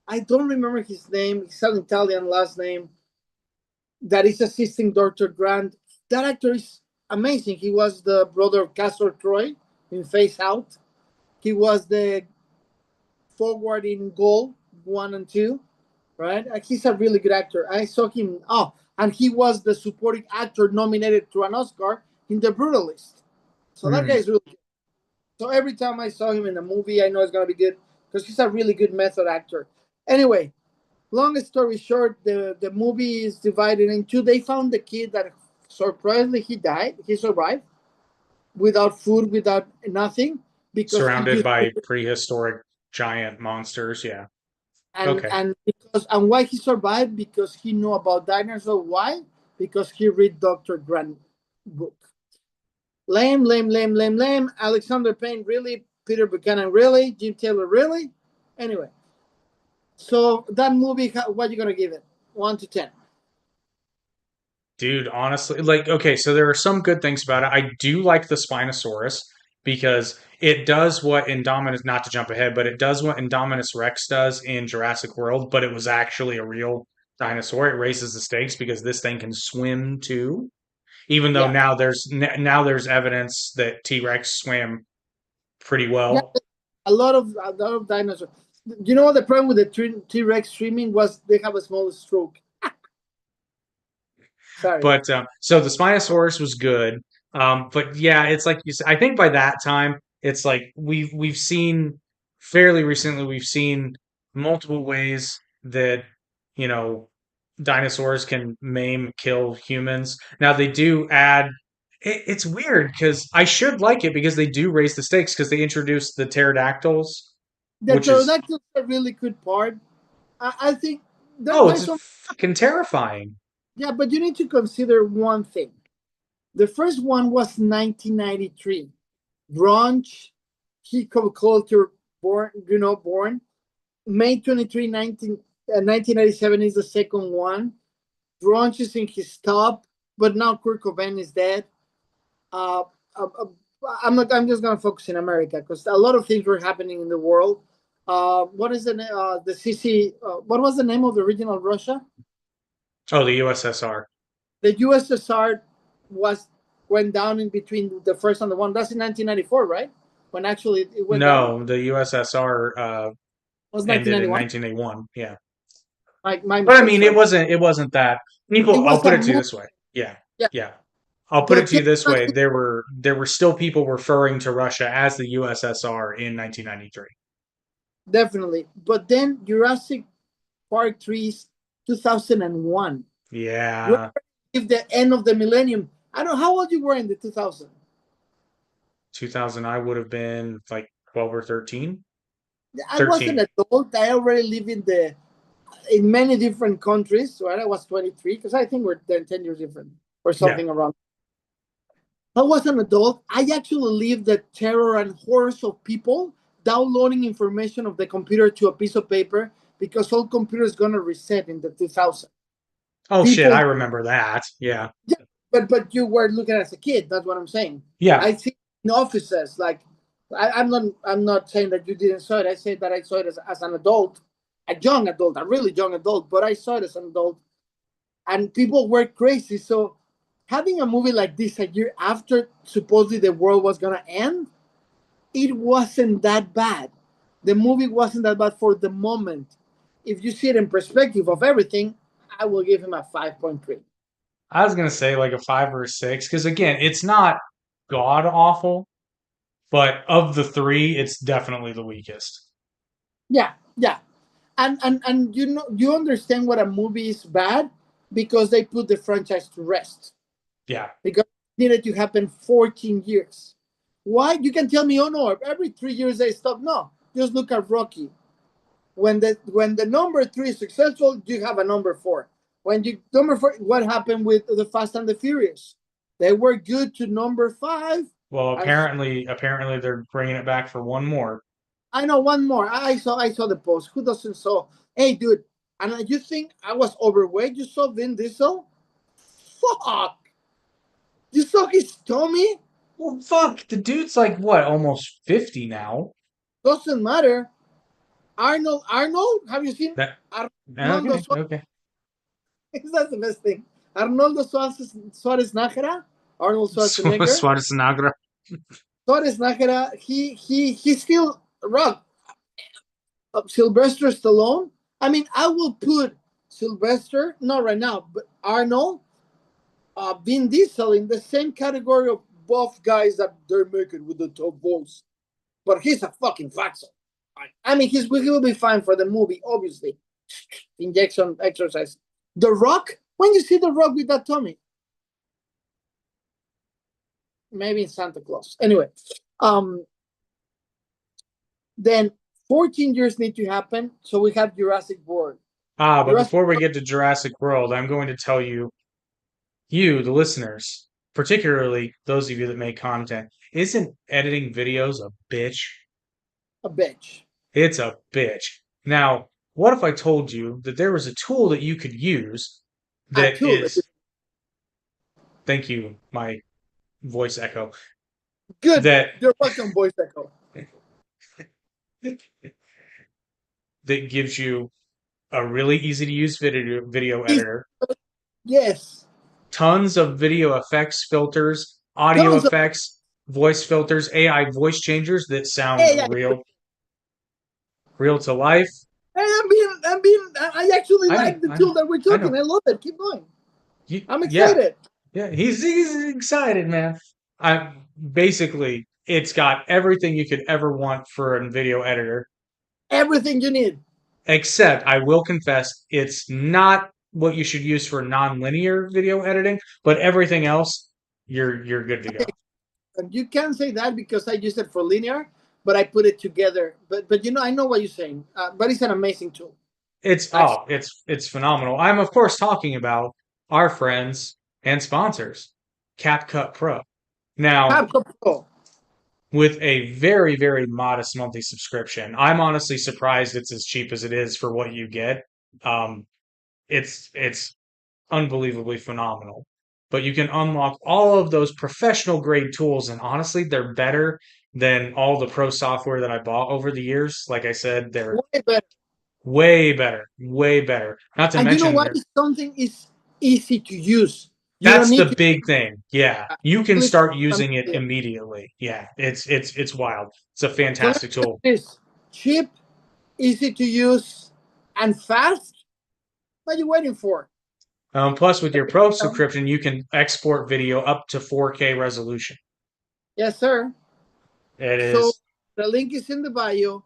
I don't remember his name. It's an Italian last name. That is assisting Dr. Grant. That actor is amazing. He was the brother of Castor Troy in Face Out. He was the forward in Goal 1 and 2, right? He's a really good actor. I saw him. Oh, and he was the supporting actor nominated to an Oscar in The Brutalist. So that guy is really good. So every time I saw him in a movie, I know it's going to be good because he's a really good method actor. Anyway, long story short, the movie is divided into. They found the kid that surprisingly he survived without food, without nothing, because surrounded by prehistoric giant monsters. Yeah. Okay. and why he survived, because he knew about dinosaurs. Why? Because he read Dr. Grant book. Lame. Alexander Payne, really Peter Buchanan, really? Jim Taylor, really? Anyway, so that movie, what you gonna give it? 1 to 10. Dude, honestly, like, okay, so there are some good things about it. I do like the Spinosaurus because it does what Indominus, not to jump ahead, but it does what Indominus Rex does in Jurassic World, but it was actually a real dinosaur. It raises the stakes because this thing can swim too. Even though Yeah, now there's evidence that T-Rex swam pretty yeah. well. A lot of dinosaurs. You know what the problem with the T-Rex streaming was? They have a small stroke. Sorry. But so the Spinosaurus was good. But yeah, it's like you said, I think by that time, it's like we've seen fairly recently, we've seen multiple ways that, you know, dinosaurs can maim, kill humans. Now they do add it's weird because I should like it because they do raise the stakes because they introduced the pterodactyls, The which is pterodactyl is a really good part. I think oh, there's it's some. fucking terrifying. Yeah, but you need to consider one thing. The first one was 1993. Grunge, hip hop culture, born. May 23, 1997 is the second one. Grunge is in his top, but now Kurt Cobain is dead. Uh, uh, uh, I'm just gonna focus in America because a lot of things were happening in the world. What is the CC? What was the name of the original Russia? Oh, the USSR. The USSR went down in between the first and the one. That's in 1994, right? When actually it went down. No, the USSR It was ended in 1991. 1981. Yeah. My But I mistake. mean, Sorry. it wasn't that It people. I'll was put a it to you movie. this way. Yeah, Yeah, yeah. I'll put it but to you then this way. There were still people referring to Russia as the USSR in 1993. definitely. But then Jurassic Park 3 is 2001. We're Yeah, at the end of the millennium. I don't know how old you were in the 2000. 2000. I would have been like 12 or 13. I was an 13. adult. I already live in many different countries. Right, I was 23 because I think we're 10 years different or Yeah. something around. I was an adult. I actually lived the terror and horrors of people downloading information of the computer to a piece of paper because all computers gonna reset in the 2000. Oh shit, I People, remember that. Yeah, yeah, but you were looking as a kid. That's what I'm saying. yeah. I see in offices like I'm not saying that you didn't saw it. I said that I saw it as an adult, a young adult, a really young adult. But I saw it as an adult, and people were crazy. So having a movie like this a year after supposedly the world was gonna end, it wasn't that bad. The movie wasn't that bad for the moment. If you see it in perspective of everything, I will give him a 5.3. I was gonna say like a 5 or a 6 because again, it's not god awful, but of the three, it's definitely the weakest. Yeah, yeah. And you understand what a movie is bad because they put the franchise to rest. Yeah. Because it needed to happen 14 years. Why? You can tell me, oh no, every 3 years they stop. No, just look at Rocky. When the number 3 is successful, you have a number 4. When you number 4, what happened with the Fast and the Furious? They were good to number 5. Well, And apparently they're bringing it back for one more. I know one more. I saw the post. Who doesn't saw? Hey, dude, and you think I was overweight? You saw Vin Diesel? Fuck! You saw his tummy? Well, fuck, the dude's like what, almost 50 now. Doesn't matter. Arnold, have you seen That Arnoldo okay, Suarez? okay. That's the best thing. Arnoldo Suarez Nájera, Arnold Schwarzenegger, Schwarzenegger. Suarez Nájera. He's still rock. Sylvester Stallone. I mean, I will put Sylvester, not right now, but Arnold, Vin Diesel in the same category of buff guys that they're making with the top voice. But he's a fucking fatso. I mean, he will be fine for the movie, obviously. Injection, exercise. The Rock? When you see The Rock with that tummy? Maybe in Santa Claus. Anyway, then 14 years need to happen. So we have Jurassic World. But Jurassic before we get to Jurassic World, I'm going to tell you, the listeners, particularly those of you that make content, isn't editing videos a bitch? a bitch. It's a bitch. Now, what if I told you that there was a tool that you could use A that tool. is, thank you, my voice echo, Good. that You're welcome, voice echo. that gives you a really easy to use video editor, Yes. tons of video effects, filters, audio Tons of effects, voice filters, AI voice changers that sound AI. real to life. Hey, I actually I know, like the I know, tool that we're I talking. know. I love it. Keep going. I'm Yeah, excited. yeah, he's excited, man. I basically it's got everything you could ever want for a video editor, Everything you need. except I will confess it's not what you should use for non-linear video editing, but everything else you're good to go. And you can't say that because I use it for linear, but I put it together. But I know what you're saying. But it's an amazing tool. It's phenomenal. I'm of course talking about our friends and sponsors, CapCut Pro. Now, CapCut Pro. with a very, very modest monthly subscription. I'm honestly surprised it's as cheap as it is for what you get. Um, it's unbelievably phenomenal. But you can unlock all of those professional grade tools, and honestly, they're better than all the pro software that I bought over the years. Like I said, they're Way better. way better, way better. Not to And you know mention what? they're It's something is easy to use. You don't that's need the to big thing. Yeah. You can click start on using it it. immediately. Yeah. It's wild. It's a So let fantastic me say tool. this: cheap, easy to use, and fast. What are you waiting for? Plus, with your Pro Um, subscription, you can export video up to 4K resolution. Yes, sir. It So is, the link is in the bio.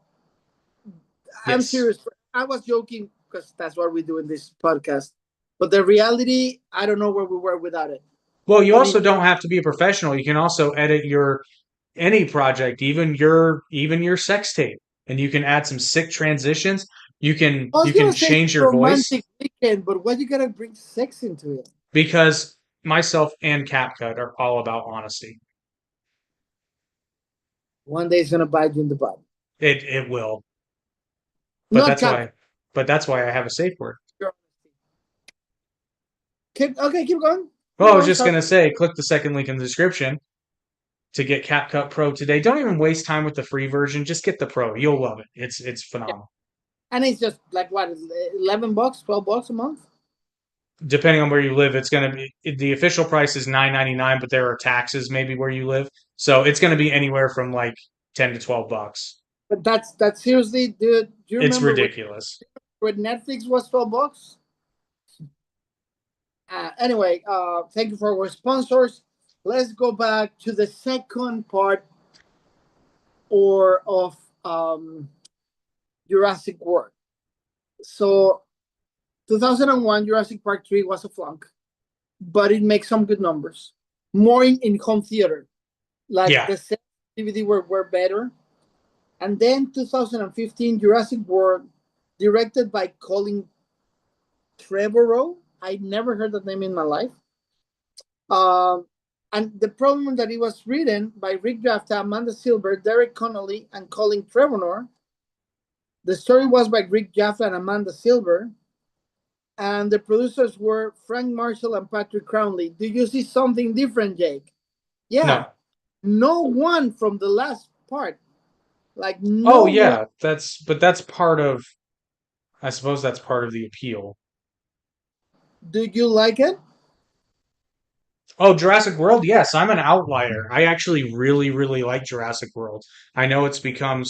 I'm yes. serious. I was joking because that's what we do in this podcast. But the reality, I don't know where we were without it. Well, you I mean, also don't have to be a professional. You can also edit your any project, even your sex tape, and you can add some sick transitions. I was You can gonna say change your voice romantic weekend, but why you gotta bring sex into it? because myself and CapCut are all about honesty. One day it's gonna bite you in the butt. It will, but Not that's cap. why but that's why I have a safe word. Keep going. Well, Keep I was going. just Sorry. gonna say, click the second link in the description to get CapCut Pro today. Don't even waste time with the free version. Just get the Pro. You'll love it. It's phenomenal. And it's just like what, $11, $12 a month? Depending on where you live, it's going to be the official price is $9.99, but there are taxes maybe where you live, so it's going to be anywhere from like $10 to $12. But that's seriously, dude. Do you It's remember ridiculous. when Netflix was $12? Anyway, thank you for our sponsors. Let's go back to the second part of Jurassic World. So 2001 Jurassic Park 3 was a flunk, but it makes some good numbers. More in home theater. Like Yeah, the sales DVD were better. And then 2015 Jurassic World, directed by Colin Trevorrow. I never heard that name in my life. And the problem that it was written by Rick Jafta, Amanda Silver, Derek Connolly, and Colin Trevorrow. The story was by Rick Jaffa and Amanda Silver, and the producers were Frank Marshall and Patrick Crownley. Do you see something different, Jake? Yeah, no. no one from the last part. Like Oh no one. yeah, that's part of. I suppose that's part of the appeal. Do you like it? Oh, Jurassic World. Yes, I'm an outlier. I actually really, really like Jurassic World. I know it's become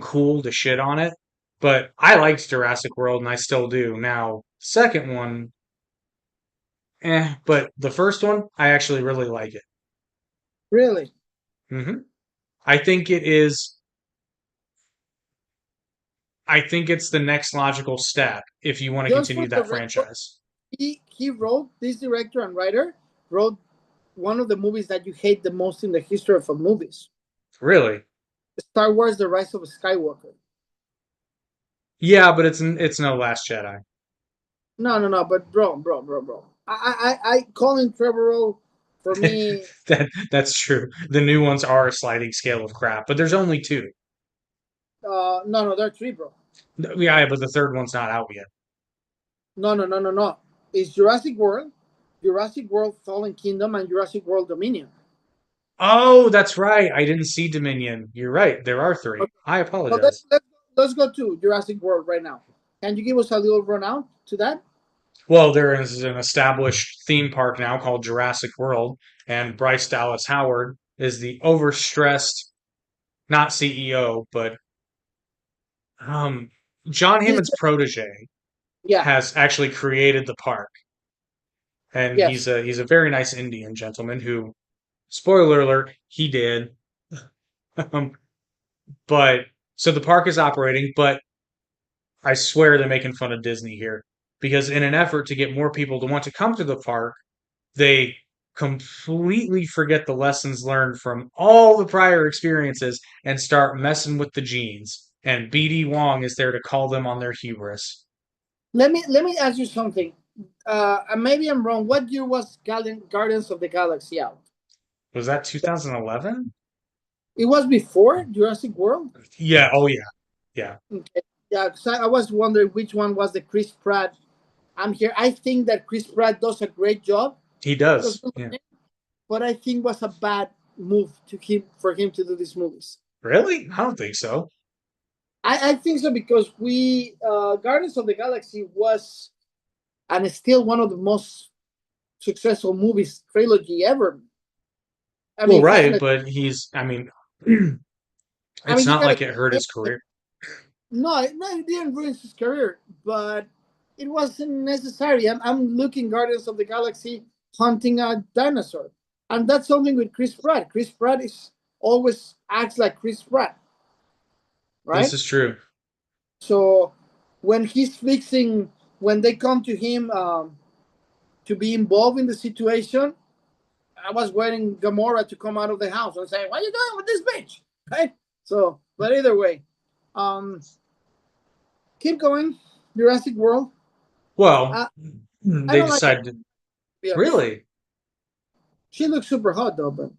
cool to shit on it, but I liked Jurassic World and I still do. Now, second one, but the first one, I actually really like it. Really? hmm I think it is. I think it's the next logical step if you want to Just for continue the that record, franchise. he wrote, this director and writer wrote one of the movies that you hate the most in the history of movies. Really? Star Wars: The Rise of Skywalker. Yeah, but it's no Last Jedi. No. But bro. I Colin Trevorrow, for me. That's true. The new ones are a sliding scale of crap, but there's only two. No, there are three, bro. Yeah, but the third one's not out yet. No. It's Jurassic World Fallen Kingdom, and Jurassic World Dominion. Oh, that's right. I didn't see Dominion. You're right. There are three. Okay. I So apologize. let's go to Jurassic World right now. Can you give us a little rundown to that? Well, there is an established theme park now called Jurassic World, and Bryce Dallas Howard is the overstressed, not CEO, but John He's, Hammond's protege yeah, has actually created the park, and yes. he's a very nice Indian gentleman who, spoiler alert, he did. Um, but so the park is operating, but I swear they're making fun of Disney here because in an effort to get more people to want to come to the park, they completely forget the lessons learned from all the prior experiences and start messing with the genes. And BD Wong is there to call them on their hubris. Let me ask you something. And maybe I'm wrong. What year was Guardians of the Galaxy out? Was that 2011? It was before Jurassic World. Yeah. Oh, yeah. Yeah. Okay. Yeah, 'cause I was wondering which one was the Chris Pratt. I'm here. I think that Chris Pratt does a great job, He does. Yeah. but I think was a bad move for him to do these movies. Really? I don't think so. I think so because we Guardians of the Galaxy was and is still one of the most successful movies trilogy ever. I Well, mean, right, but I mean, it's you not gotta like it hurt his career. no, it didn't ruin his career, but it wasn't necessary. I'm looking Guardians of the Galaxy hunting a dinosaur, and that's something with Chris Pratt. Chris Pratt is always acts like Chris Pratt, This right? is true. So when when they come to him to be involved in the situation, I was waiting Gamora to come out of the house and say, "What are you doing with this bitch?" Right? So, but either way, um, keep going. Jurassic World. Well, I, I they don't like it. decided To be honest. really. She looks super hot though, but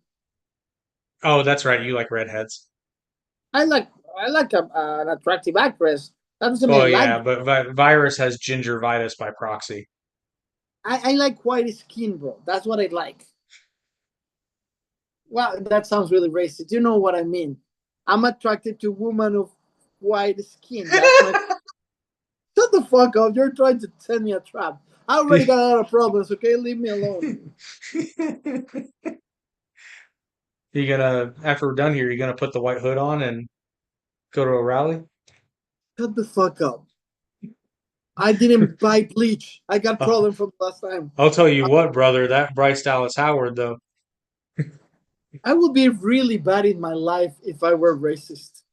Oh, that's right. You like redheads. I like an attractive actress. That doesn't mean Oh I like yeah, them. but Virus has gingivitis by proxy. I like white skin, bro. That's what I like. Well, that sounds really racist. You know what I mean? I'm attracted to women of white skin. That's my. Shut the fuck up! You're trying to send me a trap. I already got a lot of problems. Okay, leave me alone. You gonna after we're done here, you gonna put the white hood on and go to a rally? Shut the fuck up. I didn't buy bleach. I got Oh, problem from last time. I'll tell you what, brother. That Bryce Dallas Howard though. I would be really bad in my life if I were racist.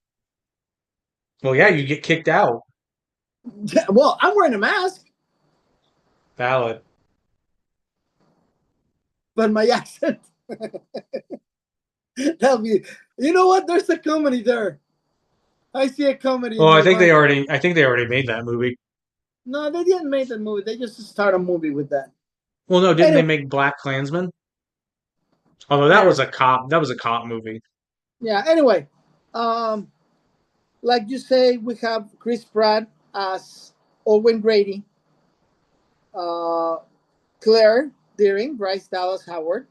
Well, yeah, you get kicked out. Well, I'm wearing a mask, Valid. but my accent. That'll be. You know what? There's a comedy there. I see a comedy Well, in I your think mind. they already made that movie. No, they didn't make the movie. They just start a movie with that. Well, no, didn't they Anyway, make Black Klansman? Although yeah, that was a cop movie. yeah. Anyway, um, like you say, we have Chris Pratt as Owen Grady, uh, Claire Deering, Bryce Dallas Howard,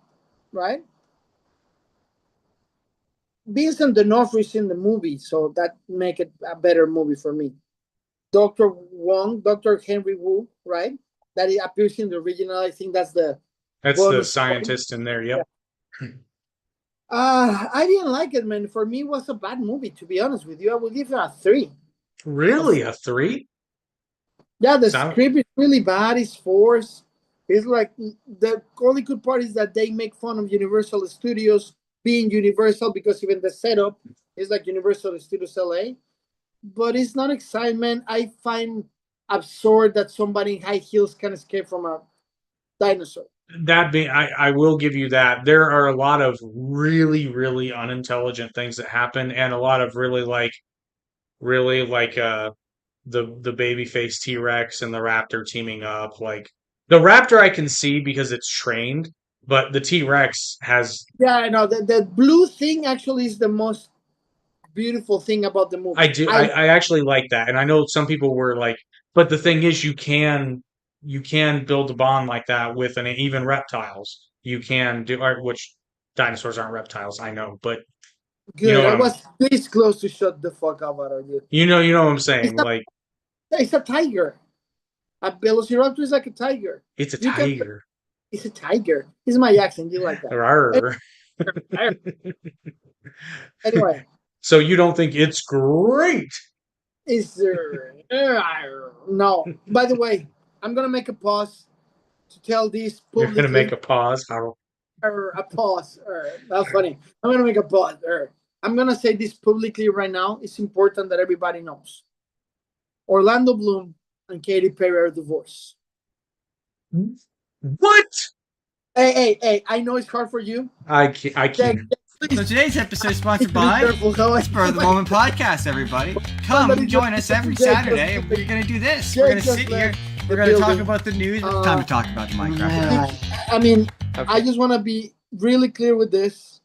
right? Vincent D'Onofrio is in the movie, so that make it a better movie for me. Dr. Wong, Dr. Henry Wu, right? That it appears in the original. I think that's the That's the bonus point. scientist in there. Yep. I didn't like it, man. For me, it was a bad movie. To be honest with you, I would give it a 3. Really, a 3? Yeah, the Sound script is really bad. It's forced. It's like the only good part is that they make fun of Universal Studios being Universal because even the setup is like Universal Studios LA. But it's not excitement. I find absurd that somebody in high heels can escape from a dinosaur. that being, I will give you that. There are a lot of really, really unintelligent things that happen, and a lot of really like the babyface T-Rex and the raptor teaming up. Like the raptor I can see because it's trained, but the T-Rex has Yeah, I know. The blue thing actually is the most beautiful thing about the movie. I do. I actually like that, and I know some people were like, but the thing is, you can build a bond like that with even reptiles. You can do, which dinosaurs aren't reptiles, I know, but you know good. what I was this close to shut the fuck up out of you. you know what I'm It's saying. a, Like it's a tiger. A velociraptor is like a tiger. it's a You can. tiger. It's a tiger. It's my accent. You like that? Rawr. Anyway, So you don't think it's great? is there? No. By the way, I'm gonna make a pause to tell this You're publicly. gonna make a pause. How? A pause. That's funny. I'm gonna make a pause. I'm gonna say this publicly right now. It's important that everybody knows. Orlando Bloom and Katy Perry are divorced. What? Hey! I know it's hard for you. I can't. So today's episode is sponsored by Spur of the Moment Podcast, everybody. Come join us every Saturday. We're going to do this. We're going to sit here. We're going to talk about the news. It's time to talk about the Minecraft. I mean, I just want to be really clear with this.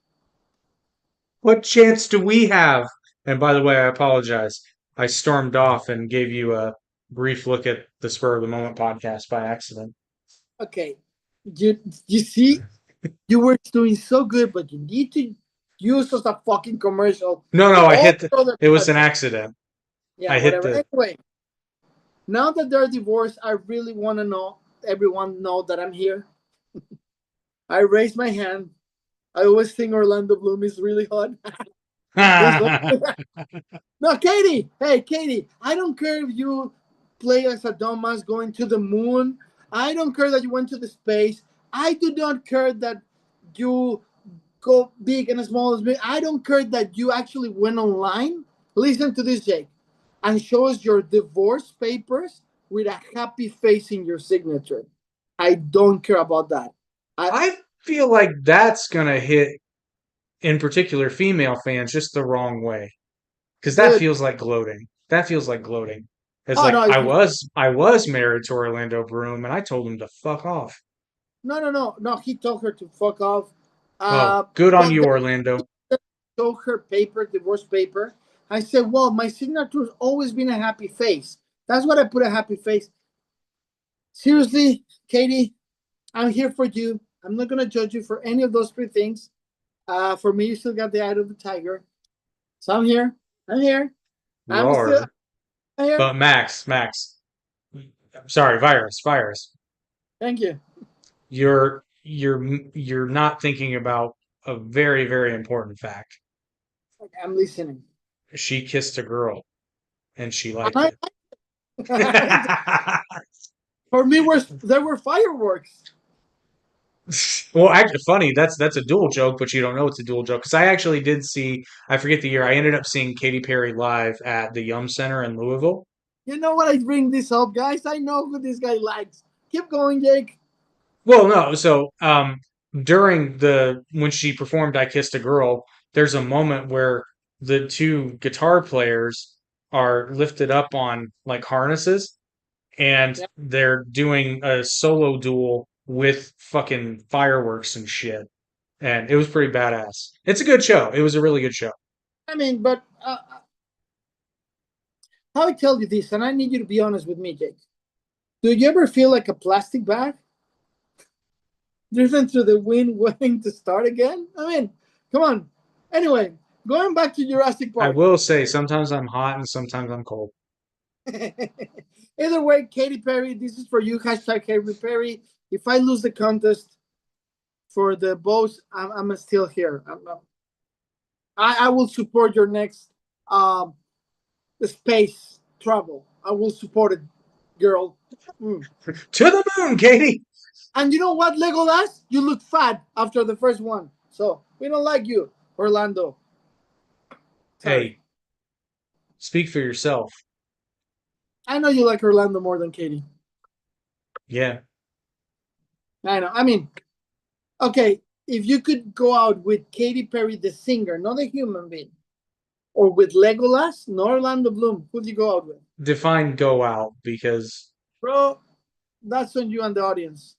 What chance do we have? And by the way, I apologize. I stormed off and gave you a brief look at the Spur of the Moment podcast by accident. Okay, you see, you were doing so good, but you need to use as a fucking commercial. No, I hit. It was an accident. Yeah, I hit whatever. Anyway, now that they're divorced, I really want to know. Everyone know that I'm here. I raised my hand. I always think Orlando Bloom is really hot. No, Katie. Hey, Katie. I don't care if you play as a dumbass going to the moon. I don't care that you went to the space. I do not care that you go big and small as me. I don't care that you actually went online. Listen to this, Jake, and show us your divorce papers with a happy face in your signature. I don't care about that. I feel like that's gonna hit, in particular, female fans just the wrong way, because that feels like gloating. That feels like gloating. It's like, no, I was married to Orlando Bloom, and I told him to fuck off. No. He told her to fuck off. Good on you, Orlando. Show her paper, divorce paper. I said, well, my signature has always been a happy face. That's what I put, a happy face. Seriously, Katie, I'm here for you. I'm not going to judge you for any of those three things. For me, you still got the eye of the tiger. So I'm here. I'm here. Lord. I'm here. But Max. Sorry, virus. Thank you. You're not thinking about a very, very important fact. I'm listening. She kissed a girl, and she liked it. For me, there were fireworks. Well, actually, funny. That's a dual joke, but you don't know it's a dual joke because I actually did see. I forget the year. I ended up seeing Katy Perry live at the Yum Center in Louisville. You know what? I bring this up, guys. I know who this guy likes. Keep going, Jake. Well, no. So, during when she performed "I Kissed a Girl," there's a moment where the two guitar players are lifted up on like harnesses, and they're doing a solo duel with fucking fireworks and shit. And it was pretty badass. It's a good show. It was a really good show. I mean, but how I tell you this, and I need you to be honest with me, Jake. Do you ever feel like a plastic bag driven through the wind waiting to start again? I mean, come on. Anyway, going back to Jurassic Park. I will say, sometimes I'm hot and sometimes I'm cold. Either way, Katy Perry, this is for you. Hashtag Katy Perry. If I lose the contest for the bows, I'm still here. I will support your next space travel. I will support it, girl. To the moon, Katie. And you know what, Legolas? You look fat after the first one. So we don't like you, Orlando. Sorry. Hey, speak for yourself. I know you like Orlando more than Katie. Yeah. I know. I mean, okay, if you could go out with Katy Perry, the singer, not a human being, or with Legolas, not Orlando Bloom, who'd you go out with? Define go out, because... Bro, that's on you and the audience.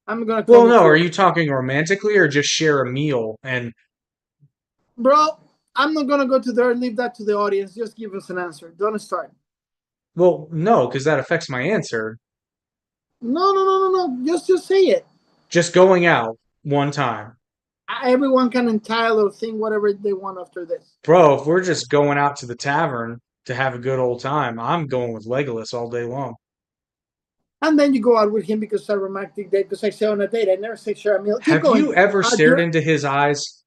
I'm going to... Well, no, are you talking romantically or just share a meal and... Bro, I'm not gonna go to there. Leave that to the audience. Just give us an answer. Don't start. Well, no, because that affects my answer. No. Just say it. Just going out one time. Everyone can entitle or think whatever they want after this. Bro, if we're just going out to the tavern to have a good old time, I'm going with Legolas all day long. And then you go out with him because it's a romantic date. Because I say on a date, I never say share a meal. Have you ever stared into his eyes?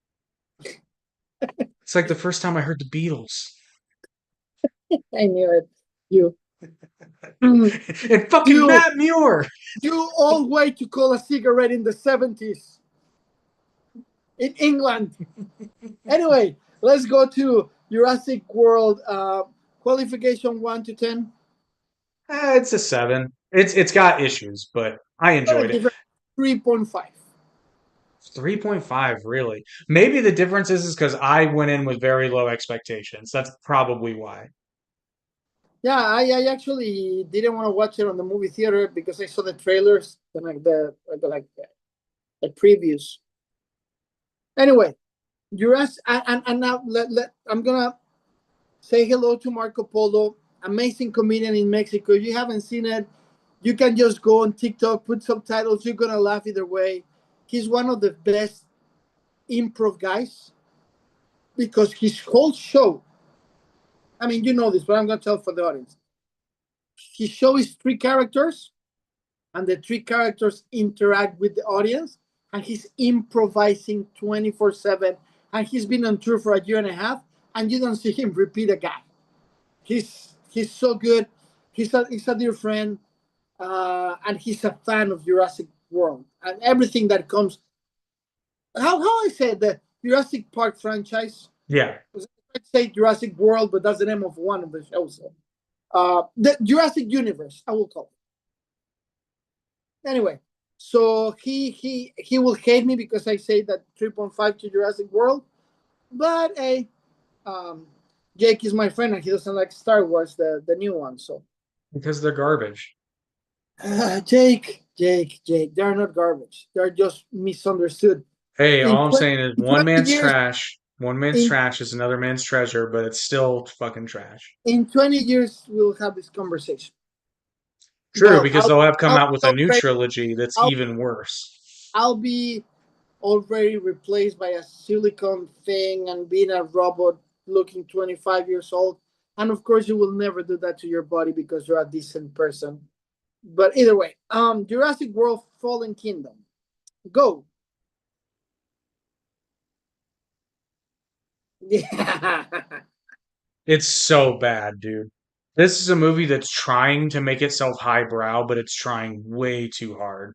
It's like the first time I heard the Beatles. I knew it. You. And fucking Matt Muir. You old way to call a cigarette in the 70s. In England. Anyway, let's go to Jurassic World. Qualification 1 to 10. It's a 7. It's got issues, but I enjoyed it. 3.5. 3.5, really. Maybe the difference is because I went in with very low expectations. That's probably why. Yeah, I actually didn't want to watch it on the movie theater because I saw the trailers and the previews. Anyway, Jurassic, and now I'm gonna say hello to Marco Polo, amazing comedian in Mexico. If you haven't seen it, you can just go on TikTok, put subtitles. You're gonna laugh either way. He's one of the best improv guys because his whole show. I mean, you know this, but I'm gonna tell for the audience. His show is 3 characters, and the 3 characters interact with the audience, and he's improvising 24/7. And he's been on tour for a year and a half, and you don't see him repeat a guy. He's so good. He's a dear friend, and he's a fan of Jurassic World and everything that comes. How I said the Jurassic Park franchise? Yeah. I'd say Jurassic World, but that's the name of one of the shows. The Jurassic Universe, I will call it. Anyway, so he will hate me because I say that 3.5 to Jurassic World, but hey, Jake is my friend and he doesn't like Star Wars, the new one. So because they're garbage. Jake, they're not garbage. They're just misunderstood. Hey, all I'm saying is one man's trash. One man's trash is another man's treasure, but it's still fucking trash. In 20 years, we'll have this conversation. True, because they'll have come out with a new trilogy that's even worse. I'll be already replaced by a silicone thing and being a robot looking 25 years old. And of course, you will never do that to your body because you're a decent person. But either way, Jurassic World Fallen Kingdom. Go. Yeah. It's so bad, dude. This is a movie that's trying to make itself highbrow, but it's trying way too hard.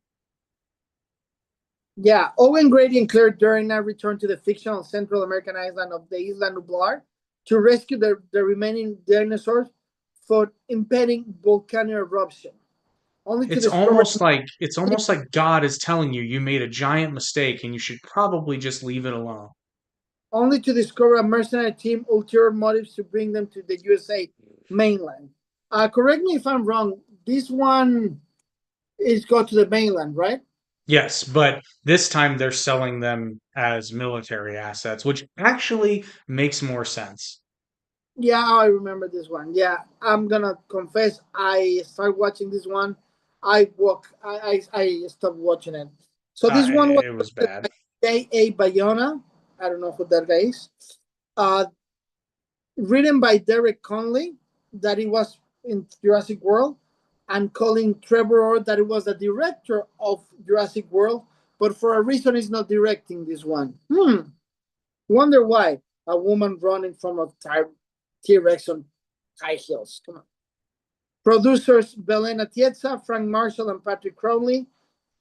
Yeah, Owen Grady and Claire Durina return to the fictional Central American island of the Isla Nublar to rescue the remaining dinosaurs for impending volcanic eruption. It's almost like God is telling you made a giant mistake and you should probably just leave it alone. Only to discover a mercenary team, ulterior motives to bring them to the USA mainland. Correct me if I'm wrong. This one is go to the mainland, right? Yes, but this time they're selling them as military assets, which actually makes more sense. Yeah, I remember this one. Yeah, I'm gonna confess, I started watching this one. I stopped watching it. So this one was bad. J.A. Bayona. I don't know who that guy is. Written by Derek Conley, that he was in Jurassic World, and Colin Trevorrow, that he was the director of Jurassic World, but for a reason he's not directing this one. Wonder why. A woman running from a T-Rex on high heels. Come on. Producers Belén Atienza, Frank Marshall, and Patrick Crowley.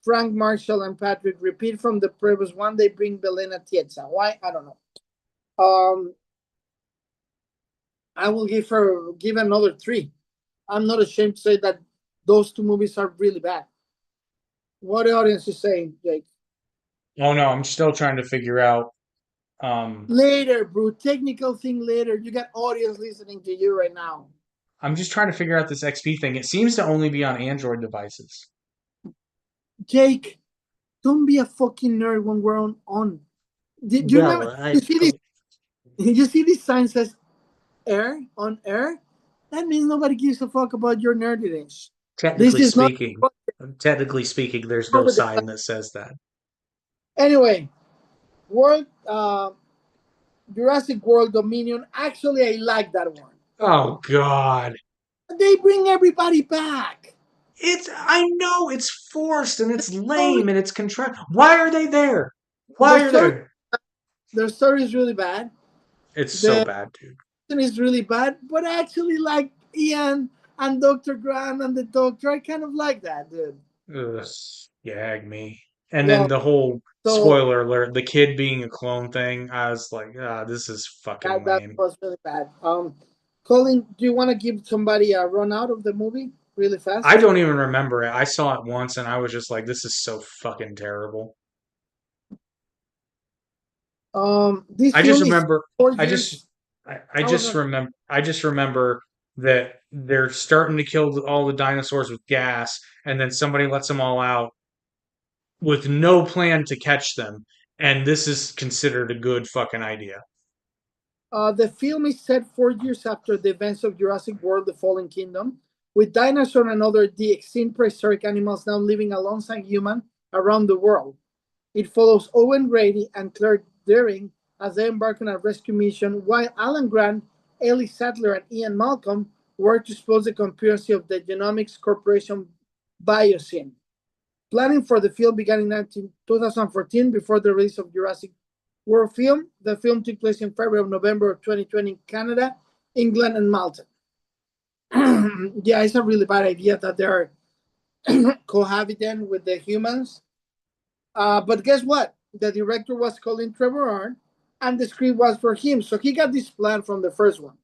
Frank Marshall and Patrick repeat from the previous one. They bring Belén Atienza. Why? I don't know. I will give another 3. I'm not ashamed to say that those 2 movies are really bad. What the audience is saying, Jake? Oh no, I'm still trying to figure out. Later, bro. Technical thing later. You got audience listening to you right now. I'm just trying to figure out this XP thing. It seems to only be on Android devices. Jake, don't be a fucking nerd when we're on. Did you see this? You see this sign says air on air? That means nobody gives a fuck about your nerdiness. This Technically is not speaking, technically speaking, there's no over the sign that says that. Anyway, World Jurassic World Dominion. Actually, I like that one. Oh God. They bring everybody back. I know it's forced and it's Story, lame and it's contrived. Why are they there? the Why are story, they? the story is really bad. It's so The bad, dude. action is really bad, but I actually like Ian and Dr. Grant and the Doctor. I kind of like that, dude. Ugh, gag me. And then Well, the whole so spoiler alert, the kid being a clone thing, I was like, this is fucking that lame. was really bad. Colin, do you want to give somebody a run out of the movie really I fast? don't even remember it. I saw it once and I was just like, this is so fucking terrible. This I just film is remember 4 years. I just remember that they're starting to kill all the dinosaurs with gas and then somebody lets them all out with no plan to catch them, and this is considered a good fucking idea. The film is set 4 years after the events of Jurassic World: The Fallen Kingdom, with dinosaurs and other extinct prehistoric animals now living alongside humans around the world. It follows Owen Grady and Claire Dearing as they embark on a rescue mission, while Alan Grant, Ellie Sattler, and Ian Malcolm work to expose the conspiracy of the Genomics Corporation Biosyn. Planning for the film began in 2014 before the release of Jurassic World film. The film took place in February of November of 2020 in Canada, England, and Malta. Yeah, it's a really bad idea that they're cohabiting with the humans. But guess what? The director was Colin Trevorrow, and the script was for him. So he got this plan from the first one.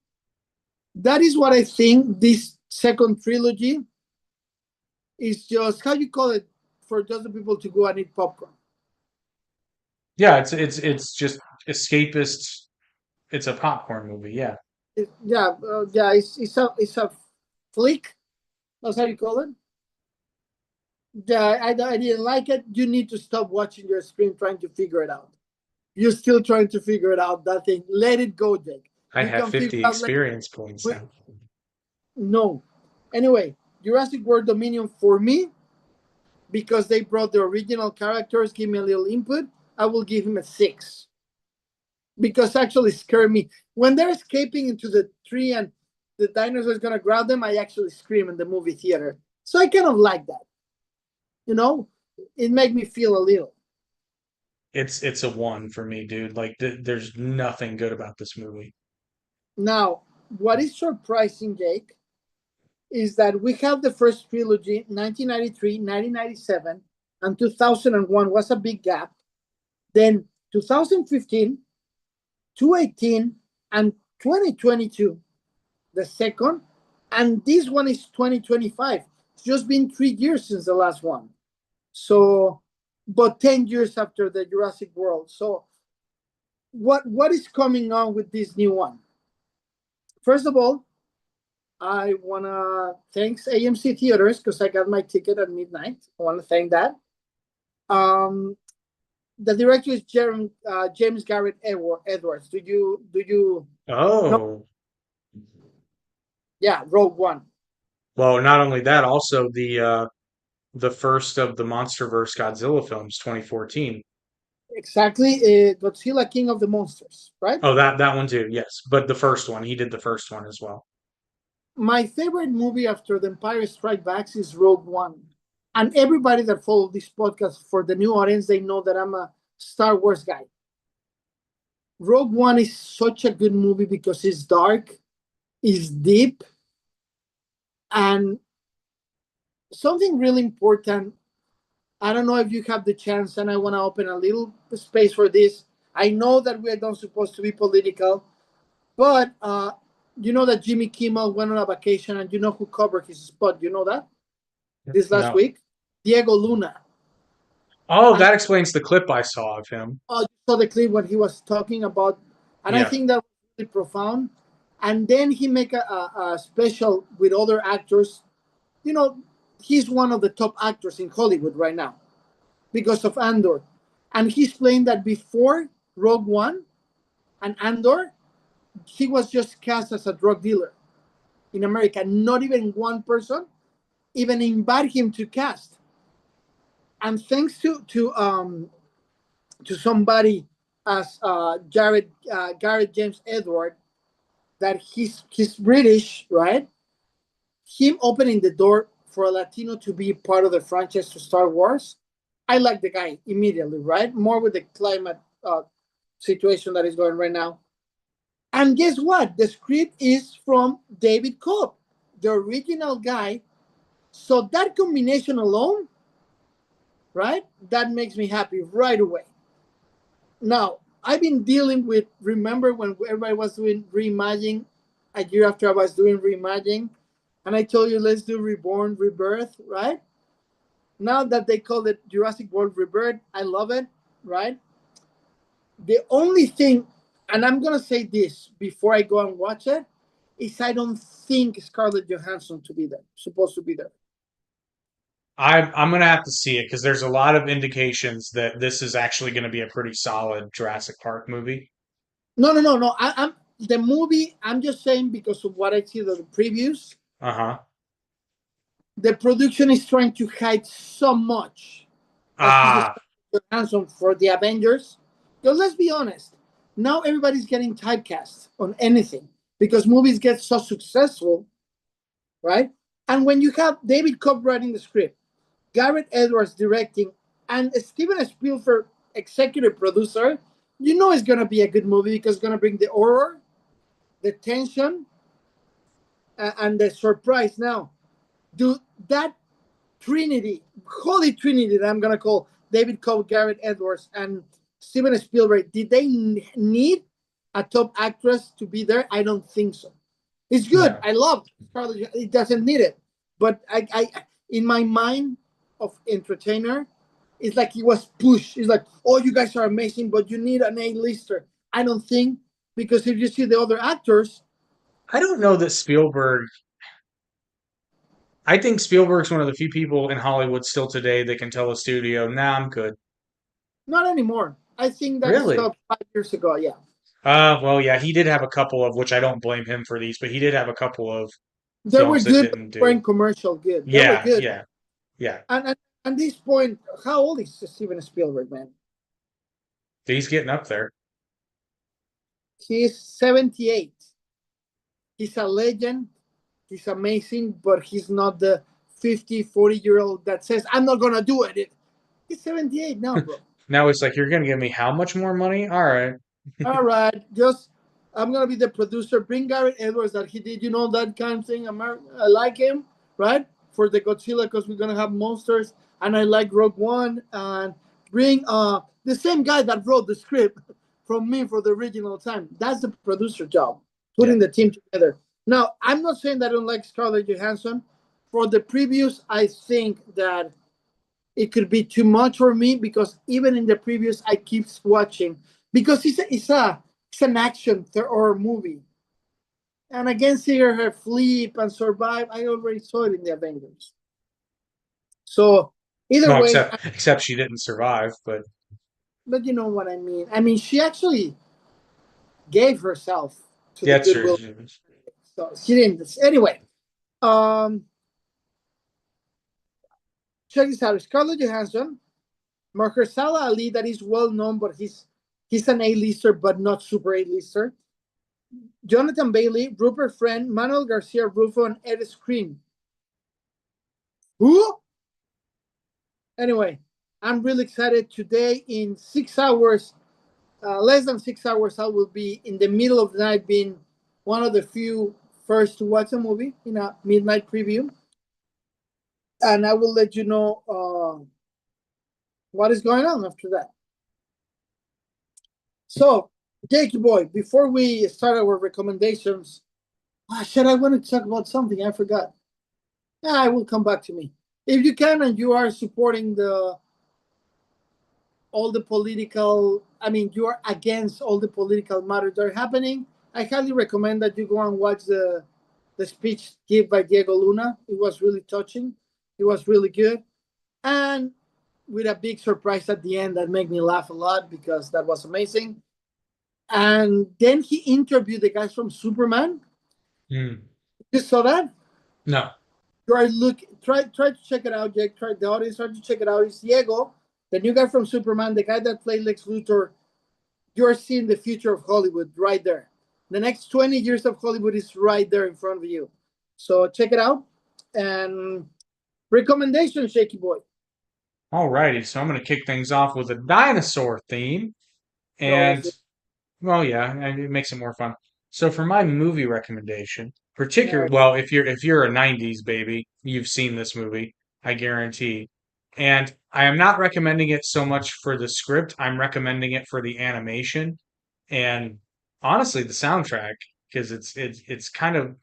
That is what I think this second trilogy is just, how you call it, for just the people to go and eat popcorn. Yeah, it's just escapist. It's a popcorn movie. Yeah. It's a flick. That's how you call it. Yeah, I didn't like it. You need to stop watching your screen trying to figure it out. You're still trying to figure it out. That thing. Let it go, Jake. I You have can 50 figure out experience points later. now. No. Anyway, Jurassic World Dominion for me, because they brought the original characters, give me a little input, I will give him a 6. Because actually scared me. When they're escaping into the tree and the dinosaur is going to grab them, I actually scream in the movie theater. So I kind of like that. You know, it made me feel a little. It's a 1 for me, dude. Like there's nothing good about this movie. Now, what is surprising, Jake, is that we have the first trilogy, 1993, 1997, and 2001 was a big gap. Then 2015, 2018, and 2022, the second, and this one is 2025. It's just been 3 years since the last one. So, but 10 years after the Jurassic World. So, what is coming on with this new one? First of all, I want to thank AMC Theaters because I got my ticket at midnight. I want to thank that. The director is James Garrett Edwards. Do you? Oh. Know? Yeah, Rogue One. Well, not only that, also the first of the MonsterVerse Godzilla films, 2014. Exactly, Godzilla King of the Monsters, right? Oh, that one too, yes. But the first one, he did the first one as well. My favorite movie after The Empire Strikes Back is Rogue One. And everybody that follows this podcast, for the new audience, they know that I'm a Star Wars guy. Rogue One is such a good movie because it's dark, it's deep, and something really important. I don't know if you have the chance, and I want to open a little space for this. I know that we are not supposed to be political, but you know that Jimmy Kimmel went on a vacation, and you know who covered his spot? You know that? This last week? Diego Luna. Oh, that explains the clip I saw of him. You saw the clip when he was talking about, and I think that was really profound. And then he make a special with other actors. You know, he's one of the top actors in Hollywood right now because of Andor. And he explained that before Rogue One and Andor, he was just cast as a drug dealer in America. Not even one person even invited him to cast. And thanks to somebody as Garrett James Edward, that he's British, right? Him opening the door for a Latino to be part of the franchise to Star Wars. I like the guy immediately, right? More with the climate situation that is going right now. And guess what? The script is from David Cobb, the original guy. So that combination alone, right? That makes me happy right away. Now, I've been dealing with, remember when everybody was doing reimagining, a year after I was doing reimagining, and I told you, let's do Reborn, Rebirth, right? Now that they call it Jurassic World Rebirth, I love it, right? The only thing, and I'm going to say this before I go and watch it, is I don't think Scarlett Johansson supposed to be there. I'm gonna have to see it because there's a lot of indications that this is actually going to be a pretty solid Jurassic Park movie. No. I'm the movie. I'm just saying because of what I see the previews. The production is trying to hide so much. Johansson for the Avengers. Because let's be honest, now everybody's getting typecast on anything because movies get so successful, right? And when you have David Cobb writing the script, Garrett Edwards directing, and Steven Spielberg executive producer, you know it's going to be a good movie because it's going to bring the horror, the tension, and the surprise. Now, do that Trinity, Holy Trinity that I'm going to call David Cobb, Garrett Edwards, and Steven Spielberg, did they need a top actress to be there? I don't think so. It's good. Yeah. I love Scarlett. It doesn't need it. But I in my mind of entertainer, it's like he was pushed. It's like, oh, you guys are amazing, but you need an A-lister. I don't think, because if you see the other actors. I don't know that Spielberg. I think Spielberg's one of the few people in Hollywood still today that can tell a studio, nah, I'm good. Not anymore. I think that stopped 5 years ago, yeah. Well, yeah, he did have a couple of, which I don't blame him for these, but he did have a couple of. They were good, but they weren't commercial good. They were good. Yeah. And at this point, how old is Steven Spielberg, man? He's getting up there. He's 78. He's a legend. He's amazing, but he's not the 50, 40-year-old that says, I'm not going to do it. He's 78 now, bro. Now it's like, you're going to give me how much more money? All right. All right. I'm going to be the producer. Bring Garrett Edwards that he did, that kind of thing. I like him, right? For the Godzilla, because we're going to have monsters. And I like Rogue One. And bring the same guy that wrote the script from me for the original time. That's the producer job, putting the team together. Now, I'm not saying that I don't like Scarlett Johansson. For the previews, I think that it could be too much for me because even in the previews, I keep watching because it's an action horror movie. And again, seeing her flip and survive, I already saw it in the Avengers. So either way, except she didn't survive, but you know what I mean. I mean, she actually gave herself to the goodwill. So she didn't. Anyway, check this out. Scarlett Johansson, Mahershala Ali, that is well known, but he's an A-lister, but not super A-lister. Jonathan Bailey, Rupert Friend, Manuel Garcia Rufo, and Ed Skrein. Who? Anyway, I'm really excited. Today, in 6 hours, less than 6 hours, I will be in the middle of the night being one of the few first to watch a movie in a midnight preview. And I will let you know what is going on after that. So, Jake boy, before we start our recommendations, I wanted to talk about something. I forgot. It will come back to me. If you can and you are supporting all the political, you are against all the political matters that are happening, I highly recommend that you go and watch the speech given by Diego Luna. It was really touching. It was really good. And with a big surprise at the end that made me laugh a lot because that was amazing. And then he interviewed the guys from Superman. Hmm. You saw that? No. Try to check it out, Jake. Try the audience, try to check it out. It's Diego, the new guy from Superman, the guy that played Lex Luthor. You're seeing the future of Hollywood right there. The next 20 years of Hollywood is right there in front of you. So check it out. And recommendation, Shaky Boy. Alrighty, so I'm going to kick things off with a dinosaur theme. And, well, yeah, and it makes it more fun. So for my movie recommendation, well, if you're a 90s baby, you've seen this movie, I guarantee. And I am not recommending it so much for the script, I'm recommending it for the animation and honestly the soundtrack, because it's kind of,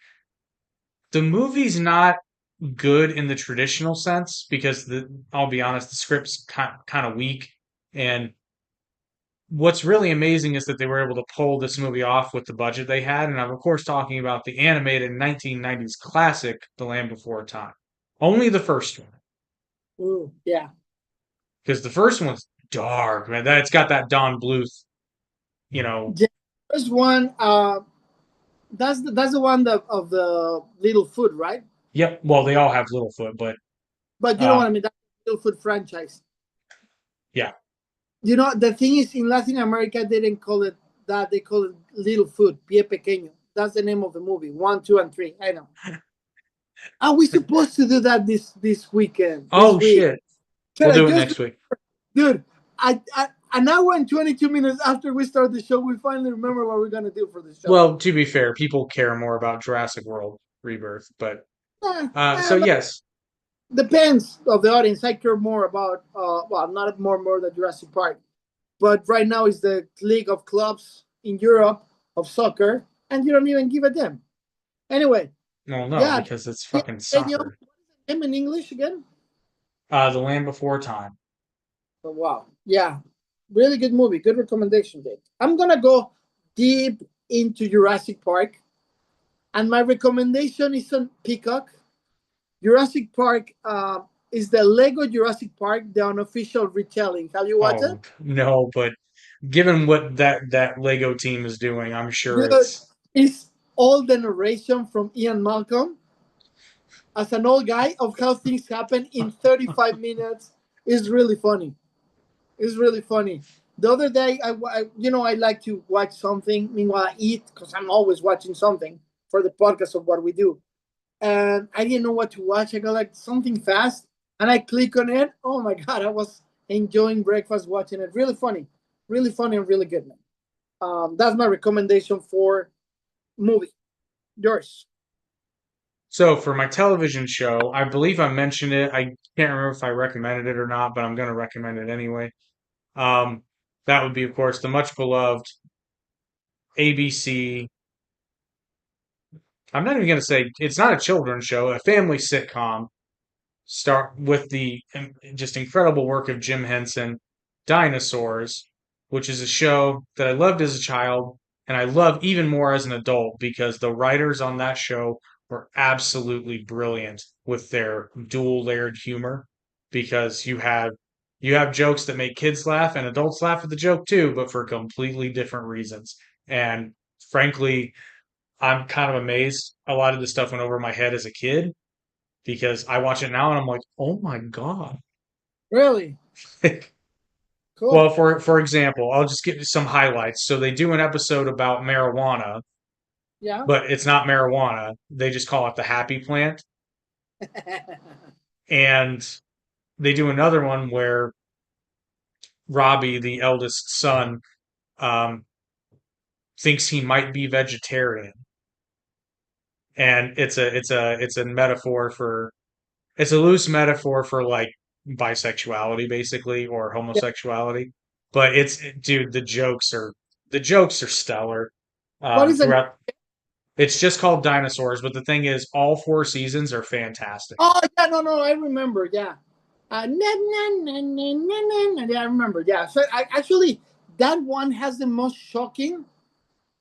the movie's not good in the traditional sense because I'll be honest, the script's kind of weak. And what's really amazing is that they were able to pull this movie off with the budget they had. And I'm, of course, talking about the animated 1990s classic, The Land Before Time. Only the first one. Ooh, yeah. Because the first one's dark, man. It's got that Don Bluth, you know. The first one, that's the one of the Littlefoot, right? Yep. Well, they all have Littlefoot, but you know what I mean. That's the Littlefoot franchise. Yeah. You know, the thing is, in Latin America, they didn't call it that. They call it Littlefoot, Pie Pequeño. That's the name of the movie. 1, 2, and 3. I know. Are we supposed to do that this weekend? Oh, shit. We'll do it next week. Dude, an hour and 22 minutes after we start the show, we finally remember what we're going to do for the show. Well, to be fair, people care more about Jurassic World Rebirth, but so yes. Depends of the audience. I care more about, well, not more than Jurassic Park, but right now it's the league of clubs in Europe of soccer, and you don't even give a damn. Anyway. No, because it's fucking soccer. You know, what's the name in English again? The Land Before Time. Oh, wow. Yeah. Really good movie. Good recommendation, Dave. I'm going to go deep into Jurassic Park, and my recommendation is on Peacock. Jurassic Park is the Lego Jurassic Park, the unofficial retelling. Have you watched it? No, but given what that Lego team is doing, I'm sure it's all the narration from Ian Malcolm as an old guy of how things happen in 35 minutes is really funny. It's really funny. The other day, I like to watch something meanwhile I eat, because I'm always watching something for the podcast of what we do. And I didn't know what to watch. I got like something fast, and I click on it. Oh my God, I was enjoying breakfast watching it. Really funny and really good, man. That's my recommendation for movie. Yours. So for my television show, I believe I mentioned it. I can't remember if I recommended it or not, but I'm going to recommend it anyway. That would be, of course, the much beloved ABC. I'm not even going to say it's not a children's show, a family sitcom. Start with the just incredible work of Jim Henson, Dinosaurs, which is a show that I loved as a child and I love even more as an adult because the writers on that show were absolutely brilliant with their dual layered humor, because you have jokes that make kids laugh and adults laugh at the joke too, but for completely different reasons. And frankly, I'm kind of amazed a lot of the stuff went over my head as a kid, because I watch it now and I'm like, oh my God. Really? Cool. Well, for example, I'll just give you some highlights. So they do an episode about marijuana. Yeah. But it's not marijuana. They just call it the happy plant. And they do another one where Robbie, the eldest son, thinks he might be vegetarian. And it's a metaphor for, it's a loose metaphor for like bisexuality basically, or homosexuality. But dude, the jokes are stellar. What is it? It's just called Dinosaurs, but the thing is, all 4 seasons are fantastic. Oh yeah, no, I remember. Yeah, yeah, I remember. Yeah, so actually that one has the most shocking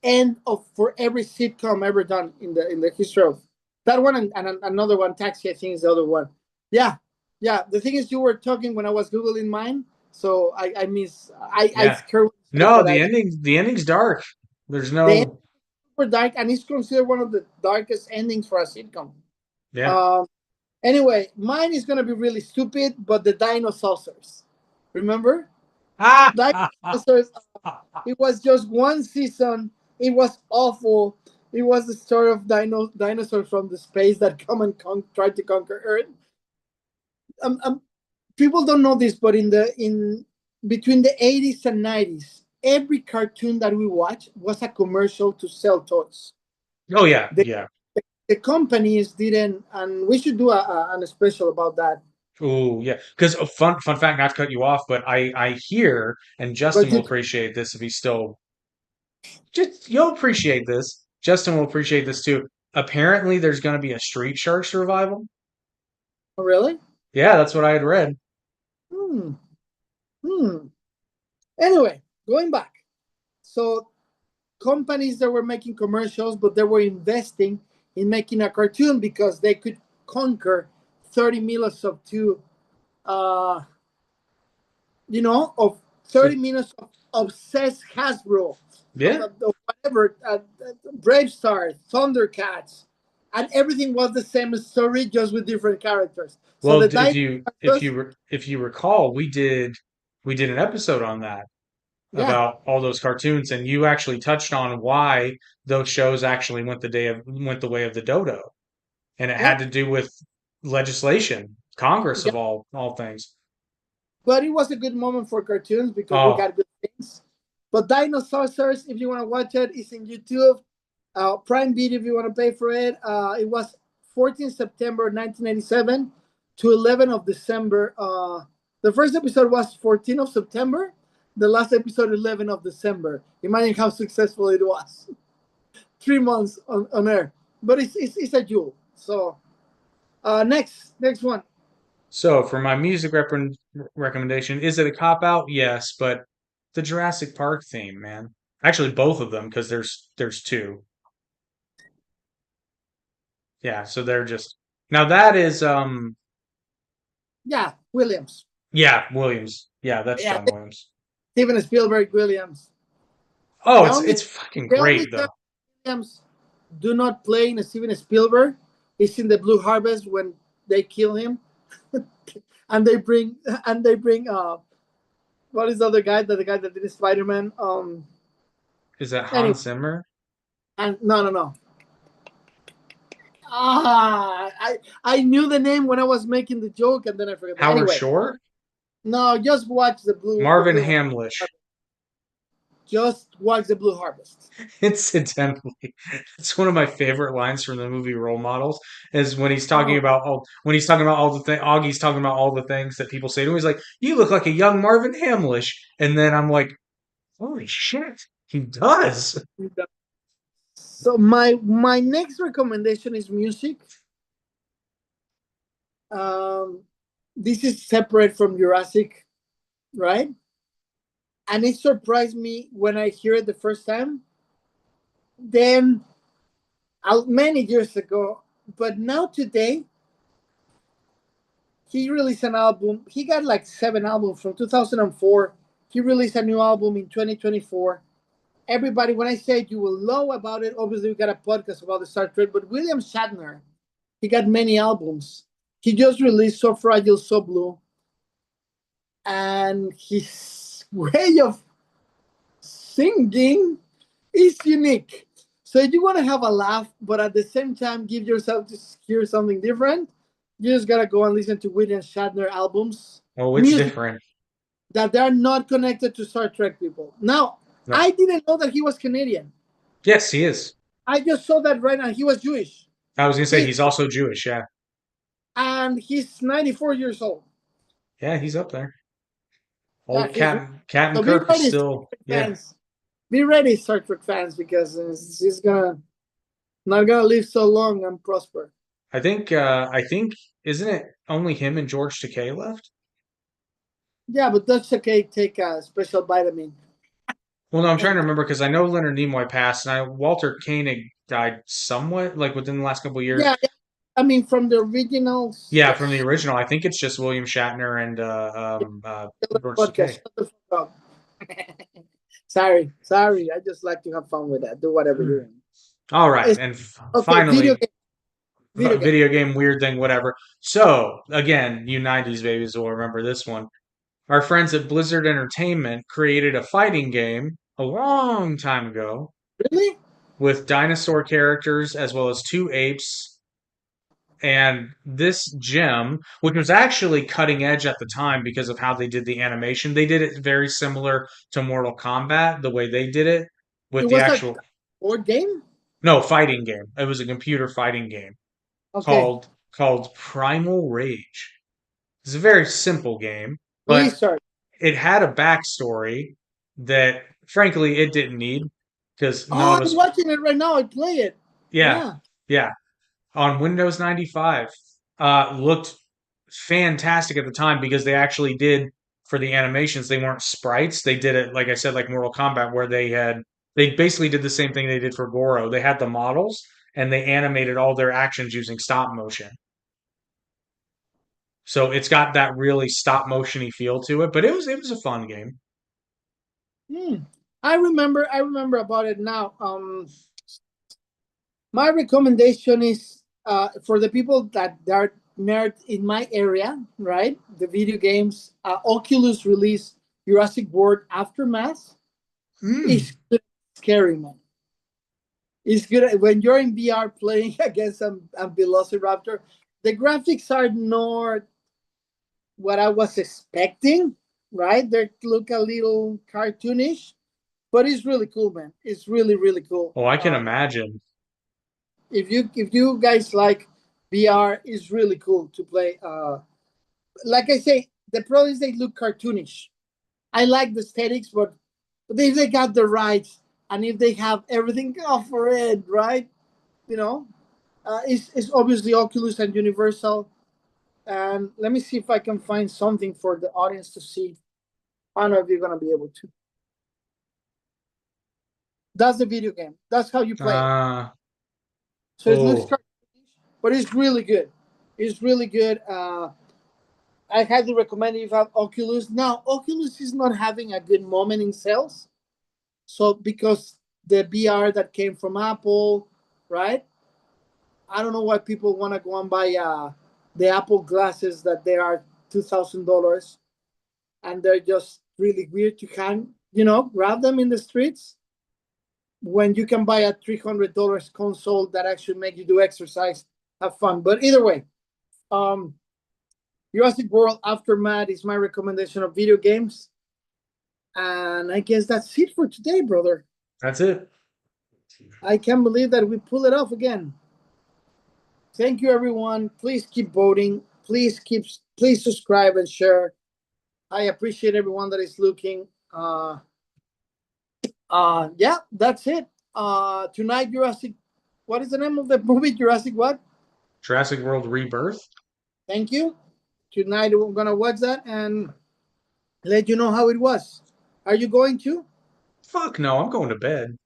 end for every sitcom ever done in the history of that one, and another one, Taxi, I think is the other one. Yeah. The thing is, you were talking when I was googling mine, so I scared. No, but the ending's dark. There's the ending no. super dark, and it's considered one of the darkest endings for a sitcom. Yeah. Anyway, mine is gonna be really stupid, but the dinosaurs. Remember? Dinosaurs. It was just one season. It was awful. It was the story of dinosaurs from the space that come and try to conquer Earth. People don't know this, but in between the 80s and 90s, every cartoon that we watch was a commercial to sell toys. Oh yeah, The, yeah. the companies didn't, and we should do a special about that. Oh yeah. Because fun fact, not to cut you off, but I hear, and Justin But will appreciate this if he's still. Just you'll appreciate this. Justin will appreciate this too. Apparently, there's going to be a Street Sharks revival. really? Yeah, that's what I had read. Hmm. Hmm. Anyway, going back. So companies that were making commercials, but they were investing in making a cartoon because they could conquer 30 minutes of of 30 minutes of obsessed Hasbro, Yeah. of whatever, Brave Stars, Thundercats, and everything was the same story, just with different characters. So Well, the if you recall, we did an episode on that yeah, about all those cartoons, and you actually touched on why those shows actually went the way of the dodo, and it yeah, had to do with legislation, Congress yeah. of all things. But it was a good moment for cartoons because we Oh, got good things. But Dinosaurs, if you want to watch it, is in YouTube. Prime Video, if you want to pay for it. It was 14 September 1987 to 11 of December. The first episode was 14 of September. The last episode, 11 of December. Imagine how successful it was. 3 months on air. But it's a jewel. So next one. so for my music recommendation, is it a cop out? Yes, but the Jurassic Park theme, man. Actually, both of them because there's two. Yeah, so they're just now that is Yeah, Williams. yeah, Williams. Yeah, that's Yeah, John Williams. Steven Spielberg, Williams. Oh, The only it's fucking the only great time though. Williams do not play in a Steven Spielberg is in the Blue Harvest when they kill him, and they bring what is the other guy? The guy that did Spider Man. Is that Anyway, Hans Zimmer? and no. I knew the name when I was making the joke, and then I forgot. Howard Anyway, Shore? no, just watch the Marvin Blue. Hamlish. Just watch the Blue Harvest. Incidentally, it's one of my favorite lines from the movie Role Models is when he's talking Oh, about all the things. Augie's talking about all the things that people say to him. He's like, "You look like a young Marvin Hamlish," and then I'm like, "Holy shit, he does!" so my next recommendation is music. Um, this is separate from Jurassic, right? And it surprised me when I hear it the first time. Then, many years ago, but now today, he released an album. He got like 7 albums from 2004. He released a new album in 2024. Everybody, when I say you will know about it, obviously we got a podcast about the Star Trek. But William Shatner, he got many albums. He just released "So Fragile, So Blue," and his way of singing is unique. So if you want to have a laugh, but at the same time give yourself to hear something different, you just gotta go and listen to William Shatner albums, Oh, it's music different. that they are not connected to Star Trek people. Now, No. I didn't know that he was Canadian. Yes, he is. I just saw that right now. He was Jewish, I was gonna say he's also Jewish. Yeah, and he's 94 years old. yeah, he's up there. Yeah, Old Captain so be Kirk is ready, still. Yeah, fans. Be ready, Star Trek fans, because he's not gonna live so long and prosper. I think. Isn't it only him and George Takei left? Yeah, but that's okay. Take a special vitamin. Well, no, I'm trying to remember because I know Leonard Nimoy passed, and Walter Koenig died somewhat like within the last couple of years. Yeah, I mean from the originals. Yeah, from the Yes. original, I think it's just William Shatner and George Podcast. Takei. Shut the fuck up. Sorry. I just like to have fun with that. Do whatever you want. All right, It's- and okay, finally, video game. video game weird thing, whatever. So again, you '90s babies will remember this one. Our friends at Blizzard Entertainment created a fighting game a long time ago Really? with dinosaur characters as well as two apes. And this gem, which was actually cutting edge at the time because of how they did the animation, they did it very similar to Mortal Kombat, the way they did it It with the was a actual board game? no fighting game. It was a computer fighting game Okay. called Primal Rage. It's a very simple game, Please but start. it had a backstory that frankly it didn't need because none Oh, of I'm us watching it right now. I play it. yeah, Yeah. yeah. On Windows 95. Looked fantastic at the time because they actually did for the animations, they weren't sprites. They did it, like I said, like Mortal Kombat, where they basically did the same thing they did for Goro. They had the models and they animated all their actions using stop motion. So it's got that really stop motiony feel to it, but it was a fun game. I remember about it now. My recommendation is for the people that are nerd in my area, right? The video games. Oculus released Jurassic World Aftermath. It's good, scary, man. It's good when you're in VR playing against a Velociraptor. The graphics are not what I was expecting, right? They look a little cartoonish, but it's really cool, man. It's really, really cool. Oh, I can imagine. If you guys like VR, it's really cool to play. Like I say, the problem is they look cartoonish. I like the aesthetics, but if they got the rights and if they have everything go for it, right? You know, it's obviously Oculus and Universal. And let me see if I can find something for the audience to see. I don't know if you're gonna be able to. That's the video game. That's how you play it. So it looks cartoonish, but it's really good. It's really good. I highly recommend if you have Oculus. Now, Oculus is not having a good moment in sales. So because the VR that came from Apple, right? I don't know why people want to go and buy the Apple glasses that they are $2,000 and they're just really weird to grab them in the streets when you can buy a $300 console that actually make you do exercise, have fun. But either way, Jurassic World Aftermath is my recommendation of video games. And I guess that's it for today, brother. That's it. I can't believe that we pull it off again. Thank you, everyone. Please keep voting. Please subscribe and share. I appreciate everyone that is looking. Yeah, that's it. Tonight, what is the name of the movie? Jurassic what? Jurassic World Rebirth. Thank you. Tonight, we're going to watch that and let you know how it was. Are you going to? Fuck no, I'm going to bed.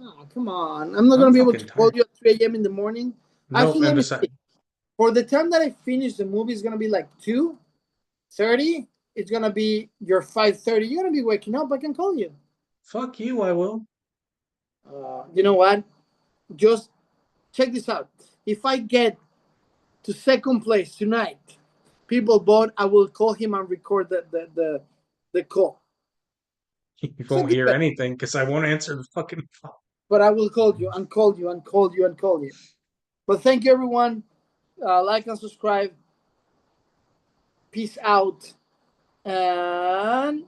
Oh, come on. I'm not going to be able to call you at 3 a.m. in the morning. No, Actually, let me see. For the time that I finish the movie, it's going to be like 2:30. It's going to be your 5:30. You're going to be waking up. I can call you. Fuck you, I will. You know what? Just check this out. If I get to second place tonight, people vote, I will call him and record the call. You won't hear anything because I won't answer the fucking phone. But I will call you and call you and call you and call you. But thank you, everyone. Like and subscribe. Peace out. And